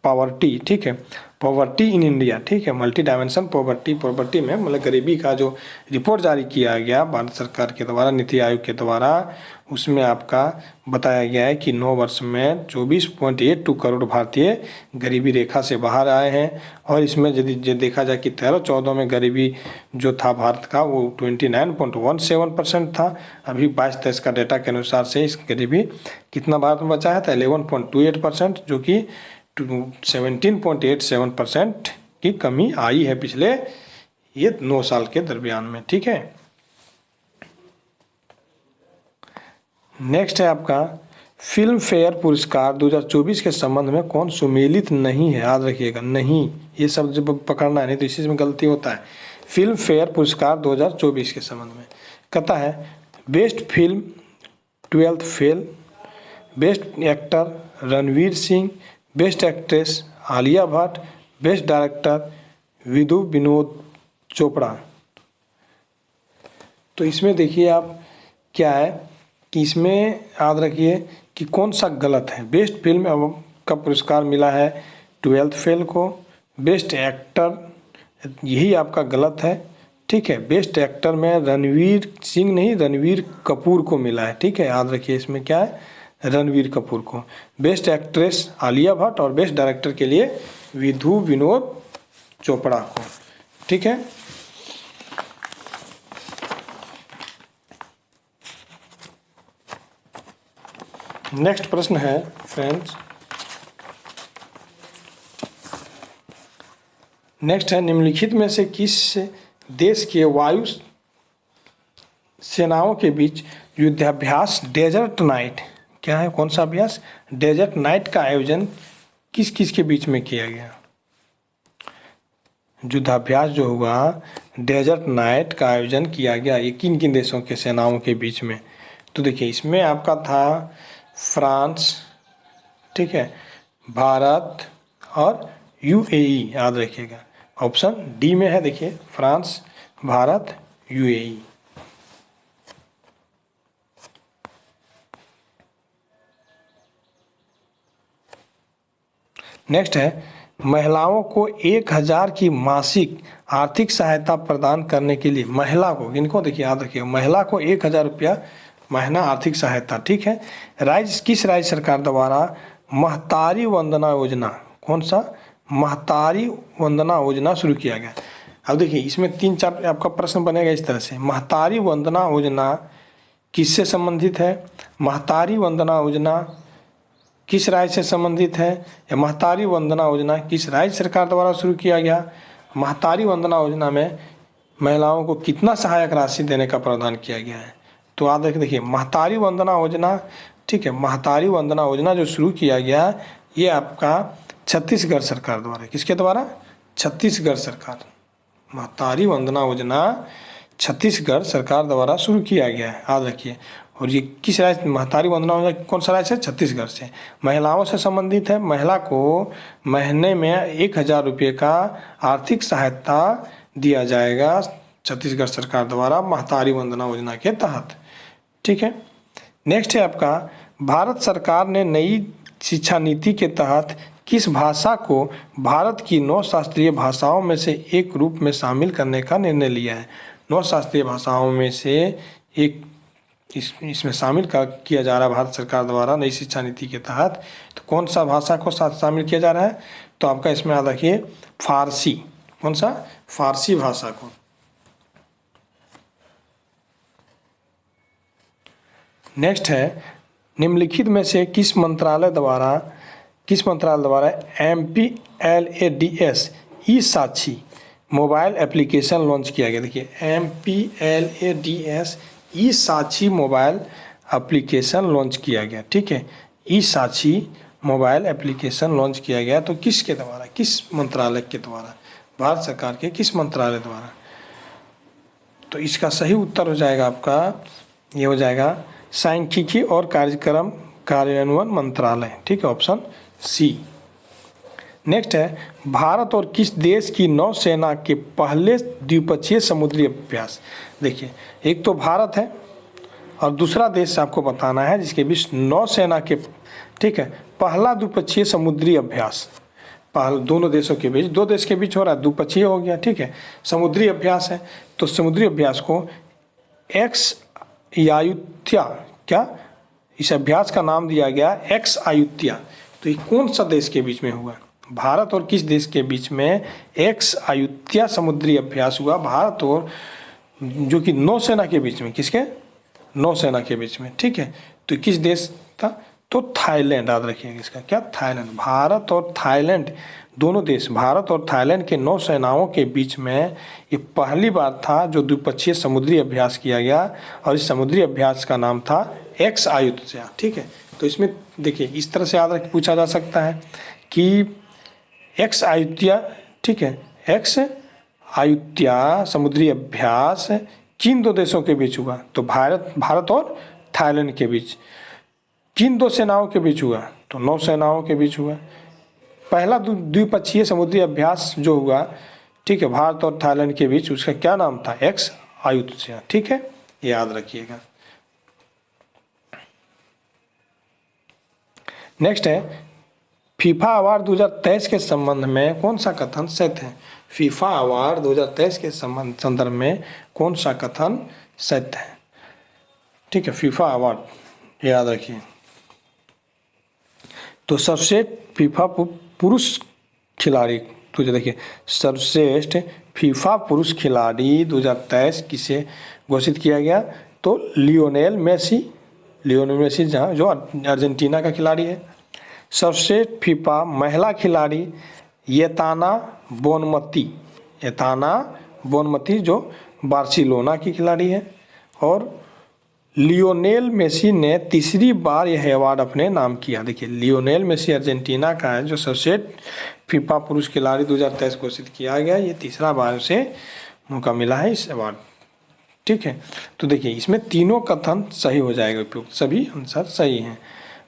पॉवर्टी, ठीक है, पॉवर्टी इन इंडिया, ठीक है, मल्टी डायमेंशन पॉवर्टी में मतलब गरीबी का जो रिपोर्ट जारी किया गया भारत सरकार के द्वारा, नीति आयोग के द्वारा, उसमें आपका बताया गया है कि 9 वर्ष में 24.82 करोड़ भारतीय गरीबी रेखा से बाहर आए हैं। और इसमें यदि देखा जाए कि 13-14 में गरीबी जो था भारत का वो 29.17% था। अभी 22-23 का डेटा के अनुसार से इस गरीबी कितना भारत में बचा है? था 11.28%, जो कि 17.87% की कमी आई है पिछले ये 9 साल के दरमियान में, ठीक है। नेक्स्ट है आपका, फिल्म फेयर पुरस्कार 2024 के संबंध में कौन सुमेलित नहीं है? याद रखिएगा, नहीं, ये सब जब पकड़ना है, नहीं तो इसी में गलती होता है। फिल्म फेयर पुरस्कार 2024 के संबंध में कहता है, best film 12th fail, best actor Ranveer Singh, best actress Alia Bhatt, best director Vinod Chopra. तो इसमें देखिए आप क्या है कि इसमें याद रखिए कि कौन सा गलत है। बेस्ट फिल्म का पुरस्कार मिला है 12th फेल को। बेस्ट एक्टर यही आपका गलत है, ठीक है। बेस्ट एक्टर में रणवीर सिंह नहीं, रणवीर कपूर को मिला है, ठीक है। याद रखिए इसमें क्या है, रणवीर कपूर को। बेस्ट एक्ट्रेस आलिया भट्ट और बेस्ट डायरेक्टर के लिए विधु विनोद चोपड़ा को, ठीक है। नेक्स्ट प्रश्न है फ्रेंड्स, नेक्स्ट है निम्नलिखित में से किस देश के वायु सेनाओं के बीच युद्धाभ्यास डेजर्ट नाइट, क्या है, कौन सा अभ्यास, डेजर्ट नाइट का आयोजन किस किस के बीच में किया गया। युद्धाभ्यास जो हुआ डेजर्ट नाइट का आयोजन किया गया ये किन किन देशों के सेनाओं के बीच में। तो देखिए इसमें आपका था फ्रांस, ठीक है, भारत और यूएई, याद रखिएगा। ऑप्शन डी में है, देखिए फ्रांस, भारत, यूएई। नेक्स्ट है महिलाओं को 1000 की मासिक आर्थिक सहायता प्रदान करने के लिए, महिला को, इनको देखिए याद रखिए, महिला को 1000 रुपया महीना आर्थिक सहायता, ठीक है। किस राज्य सरकार द्वारा महतारी वंदना योजना, कौन सा, महतारी वंदना योजना शुरू किया गया। अब देखिए इसमें 3-4 आपका प्रश्न बनेगा इस तरह से। महतारी वंदना योजना किससे संबंधित है, महतारी वंदना योजना किस राज्य से संबंधित है, या महतारी वंदना योजना किस राज्य सरकार द्वारा शुरू किया गया। महतारी वंदना योजना में महिलाओं को कितना सहायक राशि देने का प्रावधान किया गया है। तो आप देखिए महतारी वंदना योजना, ठीक है, महतारी वंदना योजना जो शुरू किया गया ये आपका छत्तीसगढ़ सरकार द्वारा, किसके द्वारा, छत्तीसगढ़ सरकार। महतारी वंदना योजना छत्तीसगढ़ सरकार द्वारा शुरू किया गया है, याद रखिए। और ये किस राज्य, महतारी वंदना योजना कौन सा राज्य से, छत्तीसगढ़ से। महिलाओं से संबंधित है, महिला को महीने में 1000 रुपये का आर्थिक सहायता दिया जाएगा छत्तीसगढ़ सरकार द्वारा महतारी वंदना योजना के तहत, ठीक है। नेक्स्ट है आपका भारत सरकार ने नई शिक्षा नीति के तहत किस भाषा को भारत की 9 शास्त्रीय भाषाओं में से एक रूप में शामिल करने का निर्णय लिया है। 9 शास्त्रीय भाषाओं में से एक इसमें शामिल किया जा रहा है भारत सरकार द्वारा नई शिक्षा नीति के तहत। तो कौन सा भाषा को शामिल किया जा रहा है, तो आपका इसमें याद रखिए फारसी, कौन सा, फारसी भाषा को। नेक्स्ट है निम्नलिखित में से किस मंत्रालय द्वारा MPLADS ई साक्षी मोबाइल एप्लीकेशन लॉन्च किया गया। देखिए MPLADS ई साक्षी मोबाइल एप्लीकेशन लॉन्च किया गया, ठीक है। ई साक्षी मोबाइल एप्लीकेशन लॉन्च किया गया, तो किसके द्वारा, किस मंत्रालय के द्वारा, भारत सरकार के किस मंत्रालय द्वारा। तो इसका सही उत्तर हो जाएगा आपका, ये हो जाएगा सांख्यिकी और कार्यक्रम कार्यान्वयन मंत्रालय, ठीक है, ऑप्शन सी। नेक्स्ट है भारत और किस देश की नौसेना के पहले द्विपक्षीय समुद्री अभ्यास। देखिए एक तो भारत है और दूसरा देश आपको बताना है जिसके बीच नौसेना के, ठीक है, पहला द्विपक्षीय समुद्री अभ्यास, दोनों देशों के बीच, 2 देश के बीच हो रहा है, द्विपक्षीय हो गया, ठीक है, समुद्री अभ्यास है। तो समुद्री अभ्यास को एक्स आयुत्या, क्या, इस अभ्यास का नाम दिया गया एक्स आयुत्या। तो ये कौन सा देश के बीच में हुआ, भारत और किस देश के बीच में एक्स आयुत्या समुद्री अभ्यास हुआ, भारत और जो कि नौसेना के बीच में, किसके, नौसेना के बीच में, ठीक है। तो किस देश था, तो थाईलैंड, याद रखिएगा इसका क्या, थाईलैंड। भारत और थाईलैंड दोनों देश, भारत और थाईलैंड के नौसेनाओं के बीच में ये पहली बार था जो द्विपक्षीय समुद्री अभ्यास किया गया और इस समुद्री अभ्यास का नाम था एक्स आयुत्या, ठीक है। तो इसमें देखिए इस तरह से याद रख पूछा जा सकता है कि एक्स आयुत्या, ठीक है, एक्स आयुत्या समुद्री अभ्यास किन 2 देशों के बीच हुआ, तो भारत और थाईलैंड के बीच। किन 2 सेनाओं के बीच हुआ, तो नौसेनाओं के बीच हुआ। पहला द्विपक्षीय समुद्री अभ्यास जो हुआ, ठीक है, भारत और थाईलैंड के बीच, उसका क्या नाम था, एक्स आयुत्या, ठीक है, याद रखिएगा। नेक्स्ट है फीफा अवार्ड 2023 के संबंध में कौन सा कथन सत्य है? फीफा अवार्ड 2023 के संदर्भ में कौन सा कथन सत्य है? ठीक है, फीफा अवार्ड याद रखिए। तो सर्वश्रेष्ठ फीफा पुरुष खिलाड़ी, तो देखिए सर्वश्रेष्ठ फीफा पुरुष खिलाड़ी 2023 किसे घोषित किया गया? तो लियोनेल मेसी जहाँ जो अर्जेंटीना का खिलाड़ी है। सर्वश्रेष्ठ फीफा महिला खिलाड़ी येताना बोनमती जो बार्सिलोना की खिलाड़ी है। और लियोनेल मेसी ने तीसरी बार यह अवार्ड अपने नाम किया। देखिए लियोनेल मेसी अर्जेंटीना का है जो सर्वश्रेष्ठ फीफा पुरुष खिलाड़ी 2023 घोषित किया गया, ये तीसरा बार उसे मौका मिला है इस अवार्ड। ठीक है, तो देखिए इसमें तीनों कथन सही हो जाएगा, उपयुक्त सभी आंसर सही हैं।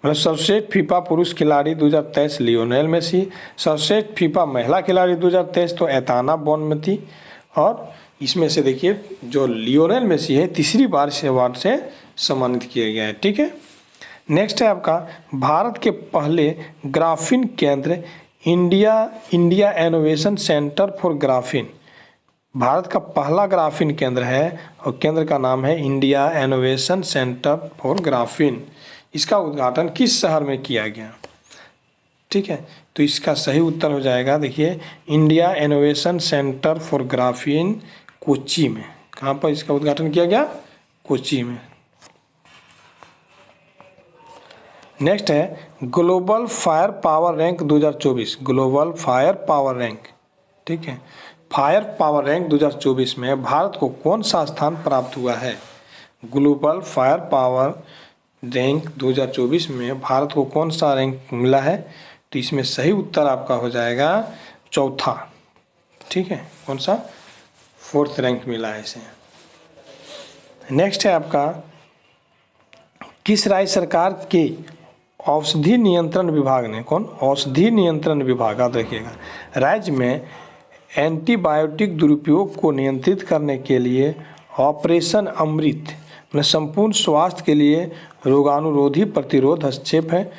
मतलब सर्वश्रेष्ठ फीफा पुरुष खिलाड़ी 2023 लियोनेल मेसी, सर्वश्रेष्ठ फीफा महिला खिलाड़ी 2023 तो एताना बोनमती, और इसमें से देखिए जो लियोनेल मेसी है तीसरी बार इस अवार्ड से सम्मानित किया गया है। ठीक है, नेक्स्ट है आपका भारत के पहले ग्राफीन केंद्र India innovation centre for graphene. Bharat का पहला ग्राफीन केंद्र है और केंद्र का नाम है India innovation centre for graphene. इसका उद्घाटन किस शहर में किया गया? ठीक है, तो इसका सही उत्तर हो जाएगा देखिए India innovation centre for graphene Kochi में। कहाँ पर इसका उद्घाटन किया गया? कोच्चि में। नेक्स्ट है global fire power rank 2024, global fire power rank. ठीक है, फायर पावर रैंक 2024 में भारत को कौन सा स्थान प्राप्त हुआ है? ग्लोबल फायर पावर रैंक 2024 में भारत को कौन सा रैंक मिला है? तो इसमें सही उत्तर आपका हो जाएगा चौथा। ठीक है, कौन सा? 4th रैंक मिला है इसे। नेक्स्ट है आपका किस राज्य सरकार के औषधि नियंत्रण विभाग ने, कौन? औषधि नियंत्रण विभाग, याद रखिएगा, राज्य में एंटीबायोटिक दुरुपयोग को नियंत्रित करने के लिए ऑपरेशन अमृत में संपूर्ण स्वास्थ्य के लिए रोगाणुरोधी प्रतिरोध हस्तक्षेप है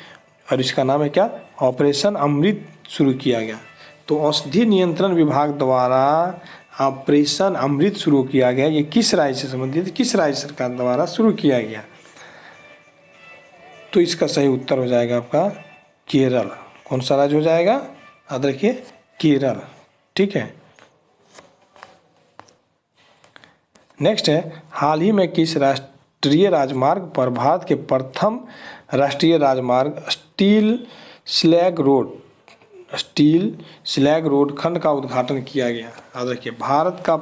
और इसका नाम है क्या? ऑपरेशन अमृत शुरू किया गया। तो औषधि नियंत्रण विभाग द्वारा ऑपरेशन अमृत शुरू किया गया, ये किस राज्य से संबंधित, किस राज्य सरकार द्वारा शुरू किया गया? तो इसका सही उत्तर हो जाएगा आपका केरल। कौन सा राज्य हो जाएगा? याद रखिए केरल। ठीक है, नेक्स्ट है हाल ही में किस राष्ट्रीय राजमार्ग पर भारत के प्रथम राष्ट्रीय राजमार्ग स्टील स्लैग रोड खंड का उद्घाटन किया गया? याद रखिए भारत का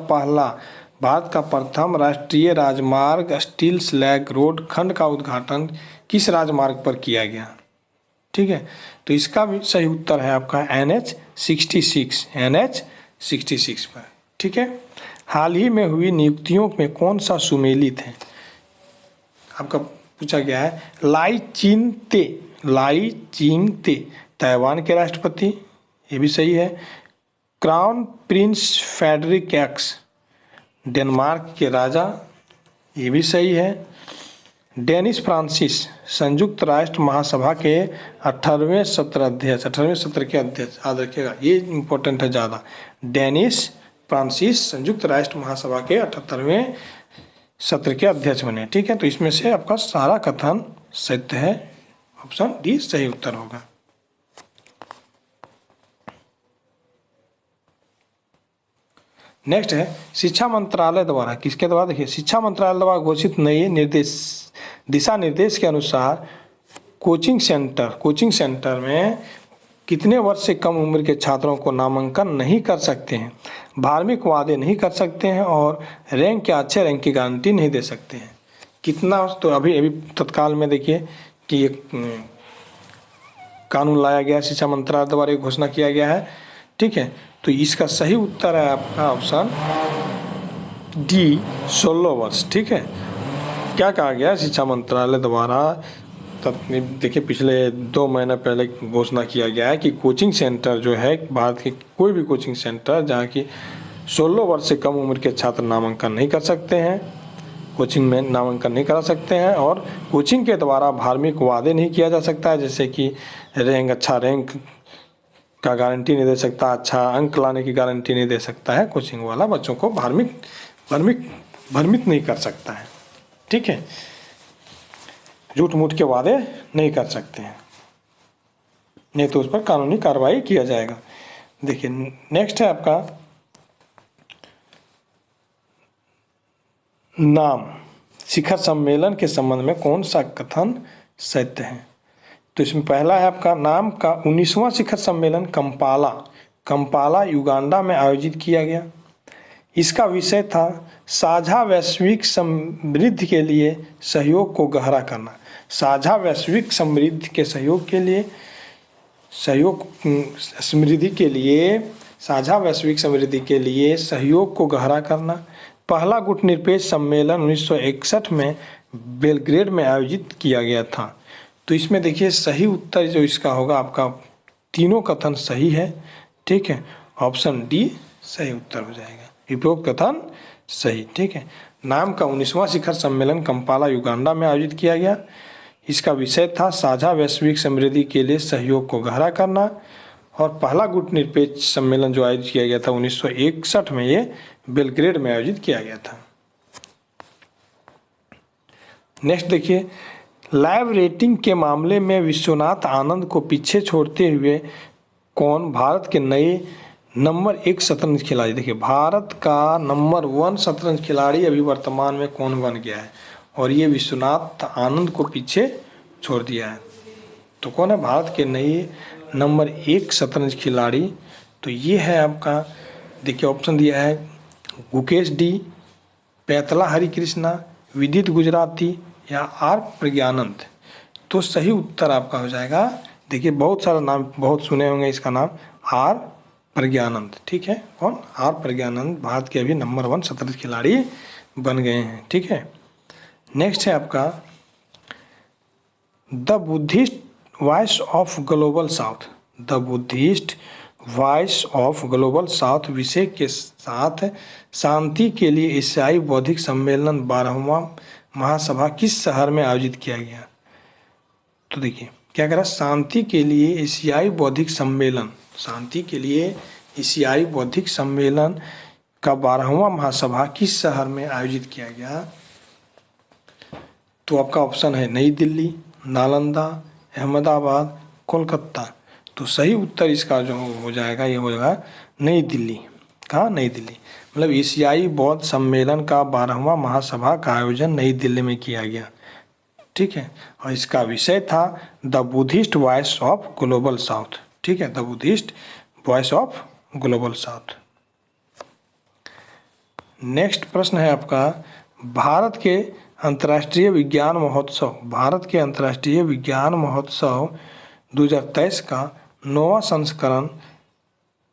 प्रथम राष्ट्रीय राजमार्ग स्टील स्लैग रोड खंड का उद्घाटन किस राजमार्ग पर किया गया? ठीक है, तो इसका भी सही उत्तर है आपका NH 66 पर। ठीक है, हाल ही में हुई नियुक्तियों में कौन सा सुमेलित है? आपका पूछा गया है लाई चिंगते ताइवान के राष्ट्रपति, ये भी सही है। Crown prince Frederik X Denmark के राजा, ये भी सही है। डेनिस फ्रांसिस संयुक्त राष्ट्र महासभा के 18वें सत्र के अध्यक्ष, याद रखिएगा ये इंपॉर्टेंट है ज़्यादा। डेनिस फ्रांसिस संयुक्त राष्ट्र महासभा के 78वें सत्र के अध्यक्ष बने। ठीक है, तो इसमें से आपका सारा कथन सत्य है, ऑप्शन डी सही उत्तर होगा। नेक्स्ट है शिक्षा मंत्रालय द्वारा, किसके द्वारा? देखिए शिक्षा मंत्रालय द्वारा घोषित नए दिशा निर्देश के अनुसार कोचिंग सेंटर में कितने वर्ष से कम उम्र के छात्रों को नामांकन नहीं कर सकते हैं, धार्मिक वादे नहीं कर सकते हैं और रैंक या अच्छे रैंक की गारंटी नहीं दे सकते हैं। कितना? तो अभी तत्काल में देखिए कि एक कानून लाया गया, शिक्षा मंत्रालय द्वारा घोषणा किया गया है। ठीक है, तो इसका सही उत्तर है आपका ऑप्शन डी 16 वर्ष। ठीक है, क्या कहा गया शिक्षा मंत्रालय द्वारा? देखिए पिछले 2 महीने पहले घोषणा किया गया है कि कोचिंग सेंटर जो है भारत के कोई भी कोचिंग सेंटर जहाँ की 16 वर्ष से कम उम्र के छात्र नामांकन नहीं कर सकते हैं, कोचिंग में नामांकन नहीं करा सकते हैं और कोचिंग के द्वारा धार्मिक वादे नहीं किया जा सकता है, जैसे कि अच्छा रैंक का गारंटी नहीं दे सकता, अच्छा अंक लाने की गारंटी नहीं दे सकता है। कोचिंग वाला बच्चों को भ्रमित नहीं कर सकता है, ठीक है। झूठ मूठ के वादे नहीं कर सकते हैं, नहीं तो उस पर कानूनी कार्रवाई किया जाएगा। देखिए नेक्स्ट है आपका नाम। शिखर सम्मेलन के संबंध में कौन सा कथन सत्य है? तो इसमें पहला है आपका नाम का 19वां शिखर सम्मेलन कंपाला युगांडा में आयोजित किया गया। इसका विषय था साझा वैश्विक समृद्धि के लिए सहयोग को गहरा करना। साझा वैश्विक समृद्धि के सहयोग के लिए साझा वैश्विक समृद्धि के लिए सहयोग को गहरा करना। पहला गुटनिरपेक्ष सम्मेलन 1961 में बेलग्रेड में आयोजित किया गया था। तो इसमें देखिए सही उत्तर जो इसका होगा आपका, तीनों कथन सही है, ठीक है। ऑप्शन डी सही उत्तर हो जाएगा, उपरोक्त कथन सही, ठीक है। नाम का 19वां शिखर सम्मेलन कंपाला युगांडा में आयोजित किया गया। इसका विषय था साझा वैश्विक समृद्धि के लिए सहयोग को गहरा करना। और पहला गुटनिरपेक्ष सम्मेलन जो आयोजित किया गया था 1961 में, ये बेलग्रेड में आयोजित किया गया था। नेक्स्ट देखिए, लाइव रेटिंग के मामले में विश्वनाथ आनंद को पीछे छोड़ते हुए कौन भारत के नए नंबर 1 शतरंज खिलाड़ी? देखिए भारत का नंबर 1 शतरंज खिलाड़ी अभी वर्तमान में कौन बन गया है, और ये विश्वनाथ आनंद को पीछे छोड़ दिया है। तो कौन है भारत के नए नंबर 1 शतरंज खिलाड़ी? तो ये है आपका, देखिए ऑप्शन दिया है गुकेश डी, पैतला हरिकृष्णा, विदित गुजराती या आर प्रज्ञानंद। तो सही उत्तर आपका हो जाएगा, देखिए बहुत सारा नाम बहुत सुने होंगे, इसका नाम आर प्रज्ञानंद, ठीक है। कौन? आर प्रज्ञानंद भारत के अभी नंबर 1 शतरंज खिलाड़ी बन गए हैं, ठीक है। नेक्स्ट है आपका the Buddhist voice of global south. The Buddhist voice of global south विषय के साथ शांति के लिए एशियाई बौद्धिक सम्मेलन 12वां महासभा किस शहर में आयोजित किया गया? तो देखिए क्या कह रहा है, शांति के लिए एशियाई बौद्धिक सम्मेलन, शांति के लिए एशियाई बौद्धिक सम्मेलन का 12वां महासभा किस शहर में आयोजित किया गया? तो आपका ऑप्शन है नई दिल्ली, नालंदा, अहमदाबाद, कोलकाता। तो सही उत्तर इसका जो हो जाएगा, ये हो जाएगा नई दिल्ली। कहाँ? नई दिल्ली। मतलब एशियाई बौद्ध सम्मेलन का 12वां महासभा का आयोजन नई दिल्ली में किया गया, ठीक है। और इसका विषय था the Buddhist voice of global south, ठीक है, the Buddhist voice of global south. Next प्रश्न है आपका भारत के अंतर्राष्ट्रीय विज्ञान महोत्सव 2023 का 9वां संस्करण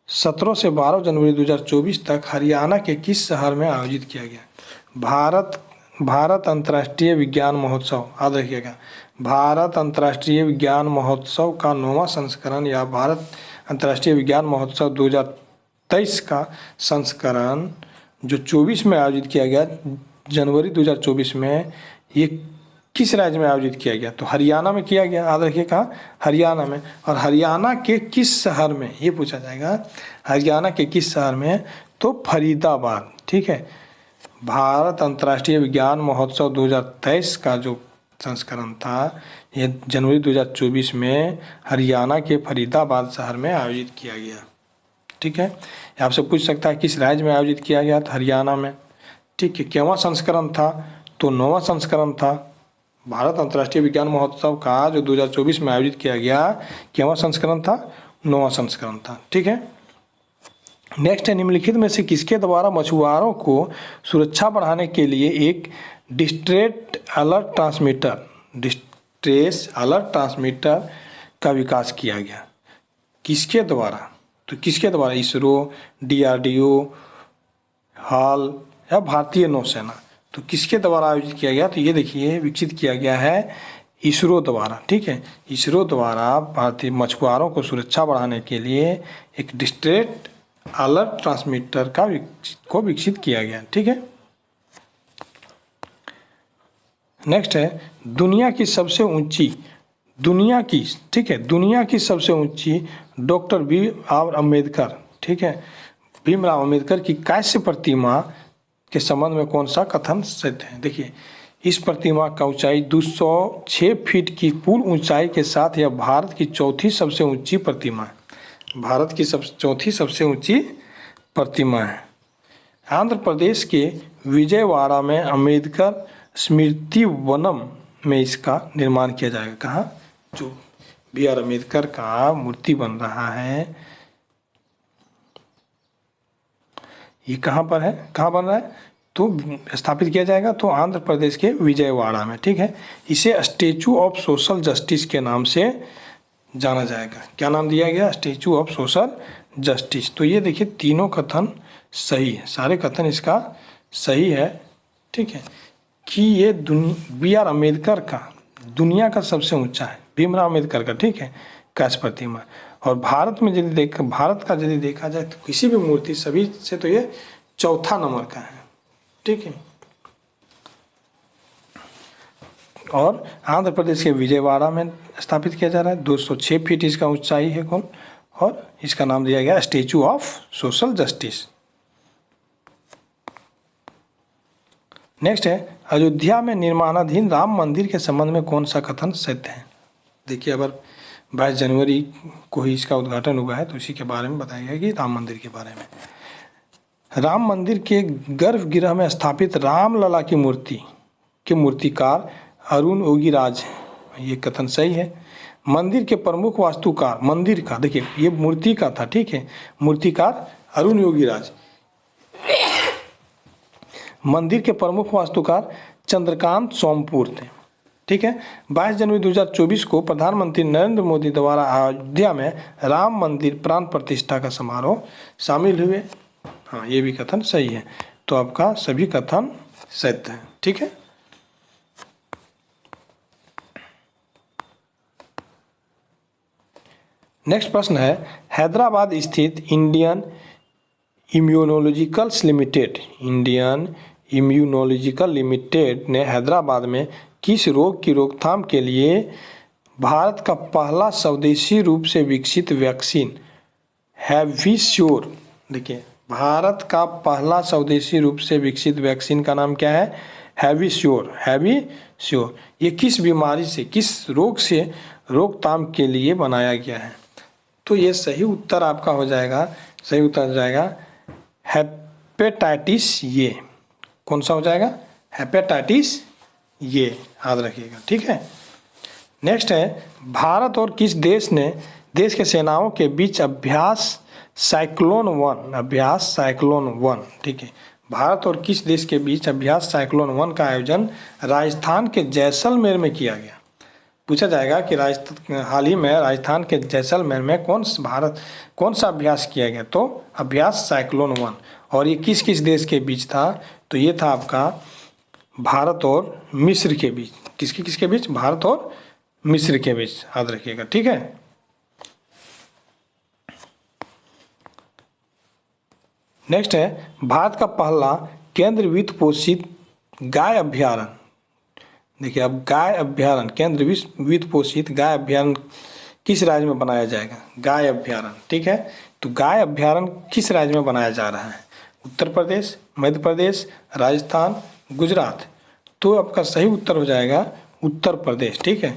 17 से 12 जनवरी 2024 तक हरियाणा के किस शहर में आयोजित किया गया? भारत अंतर्राष्ट्रीय विज्ञान महोत्सव, याद रखिएगा, भारत अंतर्राष्ट्रीय विज्ञान महोत्सव का 9वां संस्करण या भारत अंतर्राष्ट्रीय विज्ञान महोत्सव 2023 का संस्करण जो 24 में आयोजित किया गया, जनवरी 2024 में, ये किस राज्य में आयोजित किया गया? तो हरियाणा में किया गया, याद रखिए कहाँ? हरियाणा में। और हरियाणा के किस शहर में, ये पूछा जाएगा, हरियाणा के किस शहर में? तो फरीदाबाद, ठीक है। भारत अंतर्राष्ट्रीय विज्ञान महोत्सव 2023 का जो संस्करण था, ये जनवरी 2024 में हरियाणा के फरीदाबाद शहर में आयोजित किया गया, ठीक है। आपसे पूछ सकता है किस राज्य में आयोजित किया गया? था हरियाणा में, ठीक है। क्यों संस्करण था? तो 9वां संस्करण था। भारत अंतर्राष्ट्रीय विज्ञान महोत्सव का जो 2024 में आयोजित किया गया, क्यों संस्करण था? 9वां संस्करण था, ठीक है। नेक्स्ट है निम्नलिखित में से किसके द्वारा मछुआरों को सुरक्षा बढ़ाने के लिए एक डिस्ट्रेस अलर्ट ट्रांसमीटर का विकास किया गया? किसके द्वारा? तो किसके द्वारा? इसरो, DRDO, हाल या भारतीय नौसेना। तो किसके द्वारा आयोजित किया गया? तो ये देखिए विकसित किया गया है इसरो द्वारा, ठीक है। इसरो द्वारा भारतीय मछुआरों को सुरक्षा बढ़ाने के लिए एक डिस्ट्रेस अलर्ट ट्रांसमीटर को विकसित किया गया, ठीक है। नेक्स्ट है दुनिया की सबसे ऊंची दुनिया की, ठीक है, दुनिया की सबसे ऊंची डॉक्टर B.R. अम्बेडकर, ठीक है, भीमराव अम्बेडकर की कांस्य प्रतिमा के संबंध में कौन सा कथन सत्य है? देखिए, इस प्रतिमा का ऊंचाई 206 फीट की पूर्ण ऊंचाई के साथ यह भारत की चौथी सबसे ऊंची प्रतिमा है। भारत की चौथी सबसे ऊंची प्रतिमा है। आंध्र प्रदेश के विजयवाड़ा में अम्बेडकर स्मृति वनम में इसका निर्माण किया जाएगा। कहाँ? जो B.R. अम्बेडकर का मूर्ति बन रहा है, ये कहाँ पर है, कहाँ बन रहा है, तो स्थापित किया जाएगा तो आंध्र प्रदेश के विजयवाड़ा में, ठीक है। इसे स्टैचू ऑफ सोशल जस्टिस के नाम से जाना जाएगा। क्या नाम दिया गया? Statue of social justice. तो ये देखिए तीनों कथन सही है, सारे कथन इसका सही है, ठीक है, कि ये B.R. अम्बेडकर का दुनिया का सबसे ऊंचा है, भीमराव अम्बेडकर का, ठीक है, कांस्य प्रतिमा। और भारत में भारत का यदि देखा जाए तो किसी भी मूर्ति सभी से तो ये चौथा नंबर का है, ठीक है। और आंध्र प्रदेश के विजयवाड़ा में स्थापित किया जा रहा है। 206 फीट इसका ऊंचाई है कौन, और इसका नाम दिया गया statue of social justice. Next है, अयोध्या में निर्माणाधीन राम मंदिर के संबंध में कौन सा कथन सत्य है? देखिए, अगर 22 जनवरी को ही इसका उद्घाटन हुआ है तो इसी के बारे में बताया गया कि राम मंदिर के बारे में। राम मंदिर के गर्भगृह में स्थापित रामलला की मूर्ति के मूर्तिकार अरुण योगीराज हैं, ये कथन सही है। मंदिर के प्रमुख वास्तुकार, मंदिर का, देखिए ये मूर्ति का था, ठीक है, मूर्तिकार अरुण योगीराज। मंदिर के प्रमुख वास्तुकार चंद्रकांत सोमपुर थे, ठीक है। 22 जनवरी 2024 को प्रधानमंत्री नरेंद्र मोदी द्वारा अयोध्या में राम मंदिर प्राण प्रतिष्ठा का समारोह शामिल हुए। हाँ, ये भी कथन सही है। तो आपका सभी कथन सत्य है, ठीक है। नेक्स्ट प्रश्न है, हैदराबाद स्थित इंडियन इम्यूनोलॉजिकल्स लिमिटेड ने हैदराबाद में किस रोग की रोकथाम के लिए भारत का पहला स्वदेशी रूप से विकसित वैक्सीन हैविश्योर, देखिए भारत का पहला स्वदेशी रूप से विकसित वैक्सीन का नाम क्या है? हैविश्योर। ये किस बीमारी से, किस रोग से रोकथाम के लिए बनाया गया है? तो ये सही उत्तर आपका हो जाएगा, सही उत्तर हो जाएगा हेपेटाइटिस ए। कौन सा हो जाएगा? हेपेटाइटिस ए, याद रखिएगा, ठीक है। नेक्स्ट है, भारत और किस देश के सेनाओं के बीच अभ्यास साइक्लोन वन, ठीक है, भारत और किस देश के बीच अभ्यास साइक्लोन 1 का आयोजन राजस्थान के जैसलमेर में किया गया? पूछा जाएगा कि हाल ही में राजस्थान के जैसलमेर में कौन सा अभ्यास किया गया? तो अभ्यास साइक्लोन 1। और ये किस किस देश के बीच था? तो ये था आपका भारत और मिस्र के बीच। किसके बीच? भारत और मिस्र के बीच, याद रखिएगा, ठीक है। नेक्स्ट है, भारत का पहला केंद्र वित्त पोषित गाय अभ्यारण्य। देखिए, अब गाय अभ्यारण्य, केंद्र वित्त पोषित गाय अभ्यारण्य किस राज्य में बनाया जाएगा? गाय अभ्यारण्य, ठीक है। तो गाय अभ्यारण्य किस राज्य में बनाया जा रहा है? उत्तर प्रदेश, मध्य प्रदेश, राजस्थान, गुजरात। तो आपका सही उत्तर हो जाएगा उत्तर प्रदेश, ठीक है।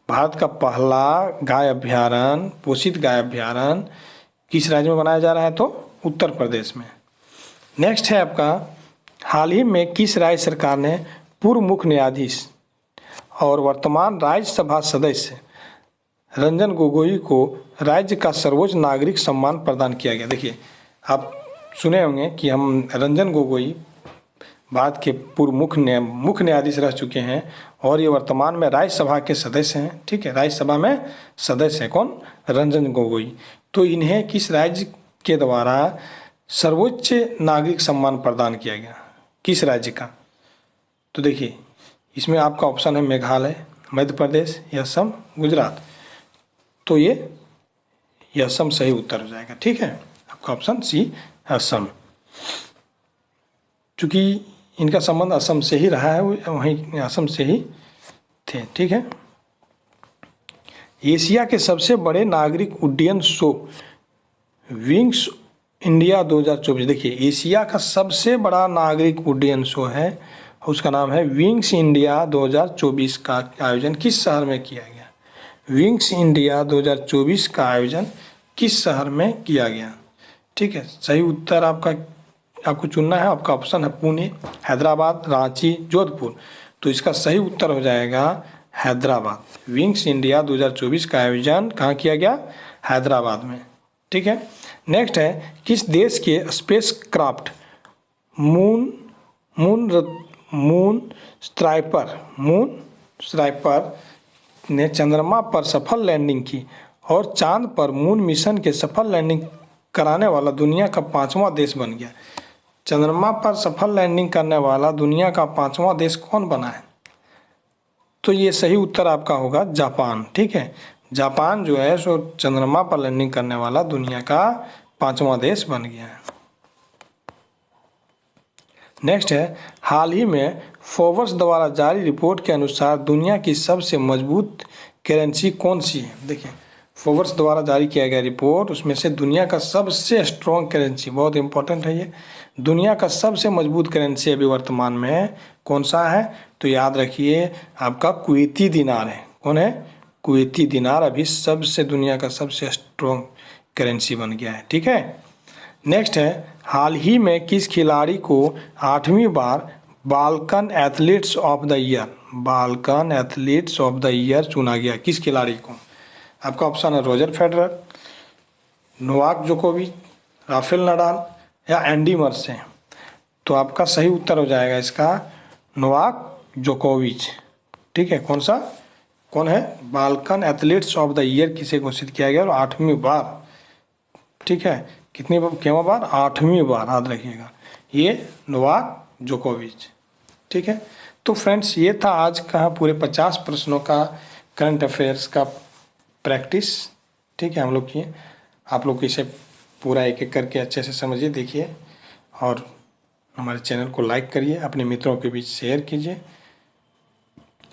भारत का पहला गाय अभ्यारण्य, पोषित गाय अभ्यारण्य किस राज्य में बनाया जा रहा है? तो उत्तर प्रदेश में। नेक्स्ट है आपका, हाल ही में किस राज्य सरकार ने पूर्व मुख्य न्यायाधीश और वर्तमान राज्यसभा सदस्य रंजन गोगोई को राज्य का सर्वोच्च नागरिक सम्मान प्रदान किया गया? देखिए, आप सुने होंगे कि हम रंजन गोगोई भारत के पूर्व मुख्य न्यायाधीश रह चुके हैं और ये वर्तमान में राज्यसभा के सदस्य हैं, ठीक है, राज्यसभा में सदस्य हैं। कौन? रंजन गोगोई। तो इन्हें किस राज्य के द्वारा सर्वोच्च नागरिक सम्मान प्रदान किया गया? किस राज्य का? तो देखिए, इसमें आपका ऑप्शन है मेघालय, मध्य प्रदेश, असम, गुजरात। तो ये असम सही उत्तर हो जाएगा, ठीक है, आपका ऑप्शन सी असम। चूँकि इनका संबंध असम से ही रहा है, वहीं असम से ही थे, ठीक है। एशिया के सबसे बड़े नागरिक उड्डयन शो विंग्स इंडिया 2024। देखिए, एशिया का सबसे बड़ा नागरिक उड्डयन शो है, उसका नाम है विंग्स इंडिया 2024 का आयोजन किस शहर में किया गया? विंग्स इंडिया 2024 का आयोजन किस शहर में किया गया? ठीक है, सही उत्तर आपको चुनना है। आपका ऑप्शन है पुणे, हैदराबाद, रांची, जोधपुर। तो इसका सही उत्तर हो जाएगा हैदराबाद। विंग्स इंडिया 2024 का आयोजन कहाँ किया गया? हैदराबाद में। ठीक है, नेक्स्ट है, किस देश के स्पेस क्राफ्ट मून स्ट्राइपर ने चंद्रमा पर सफल लैंडिंग की और चांद पर मून मिशन के सफल लैंडिंग कराने वाला दुनिया का 5वां देश बन गया? चंद्रमा पर सफल लैंडिंग करने वाला दुनिया का 5वां देश कौन बना है? तो ये सही उत्तर आपका होगा जापान। ठीक है, जापान जो है सो चंद्रमा पर लैंडिंग करने वाला दुनिया का 5वां देश बन गया है। नेक्स्ट है, हाल ही में फोर्ब्स द्वारा जारी रिपोर्ट के अनुसार दुनिया की सबसे मजबूत करेंसी कौन सी है? देखिए, फोर्ब्स द्वारा जारी किया गया रिपोर्ट, उसमें से दुनिया का सबसे स्ट्रॉन्ग करेंसी, बहुत इंपॉर्टेंट है ये, दुनिया का सबसे मजबूत करेंसी अभी वर्तमान में कौन सा है? तो याद रखिए, आपका कुवैती दिनार है। कौन है? कुवैती दिनार अभी सबसे दुनिया का सबसे स्ट्रॉन्ग करेंसी बन गया है। ठीक है, नेक्स्ट है, हाल ही में किस खिलाड़ी को 8वीं बार Balkan athletes of the year चुना गया? किस खिलाड़ी को? आपका ऑप्शन है रोजर फेडरर, नोवाक जोकोविच, राफेल नडाल या एंडी मर्से। तो आपका सही उत्तर हो जाएगा इसका नोवाक जोकोविच। ठीक है, कौन है? Balkan athletes of the year किसे घोषित किया गया और 8वीं बार? ठीक है, केवल बार? 8वीं बार, याद रखिएगा, ये नोवाक जोकोविच। ठीक है, तो फ्रेंड्स, ये था आज का पूरे 50 प्रश्नों का करंट अफेयर्स का प्रैक्टिस। ठीक है, हम लोग किए, आप लोग इसे पूरा एक एक करके अच्छे से समझिए, देखिए, और हमारे चैनल को लाइक करिए, अपने मित्रों के बीच शेयर कीजिए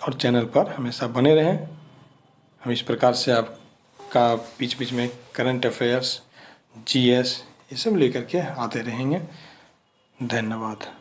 और चैनल पर हमेशा बने रहें। हम इस प्रकार से आपका बीच बीच में करंट अफेयर्स, जीएस, ये सब लेकर के आते रहेंगे। धन्यवाद।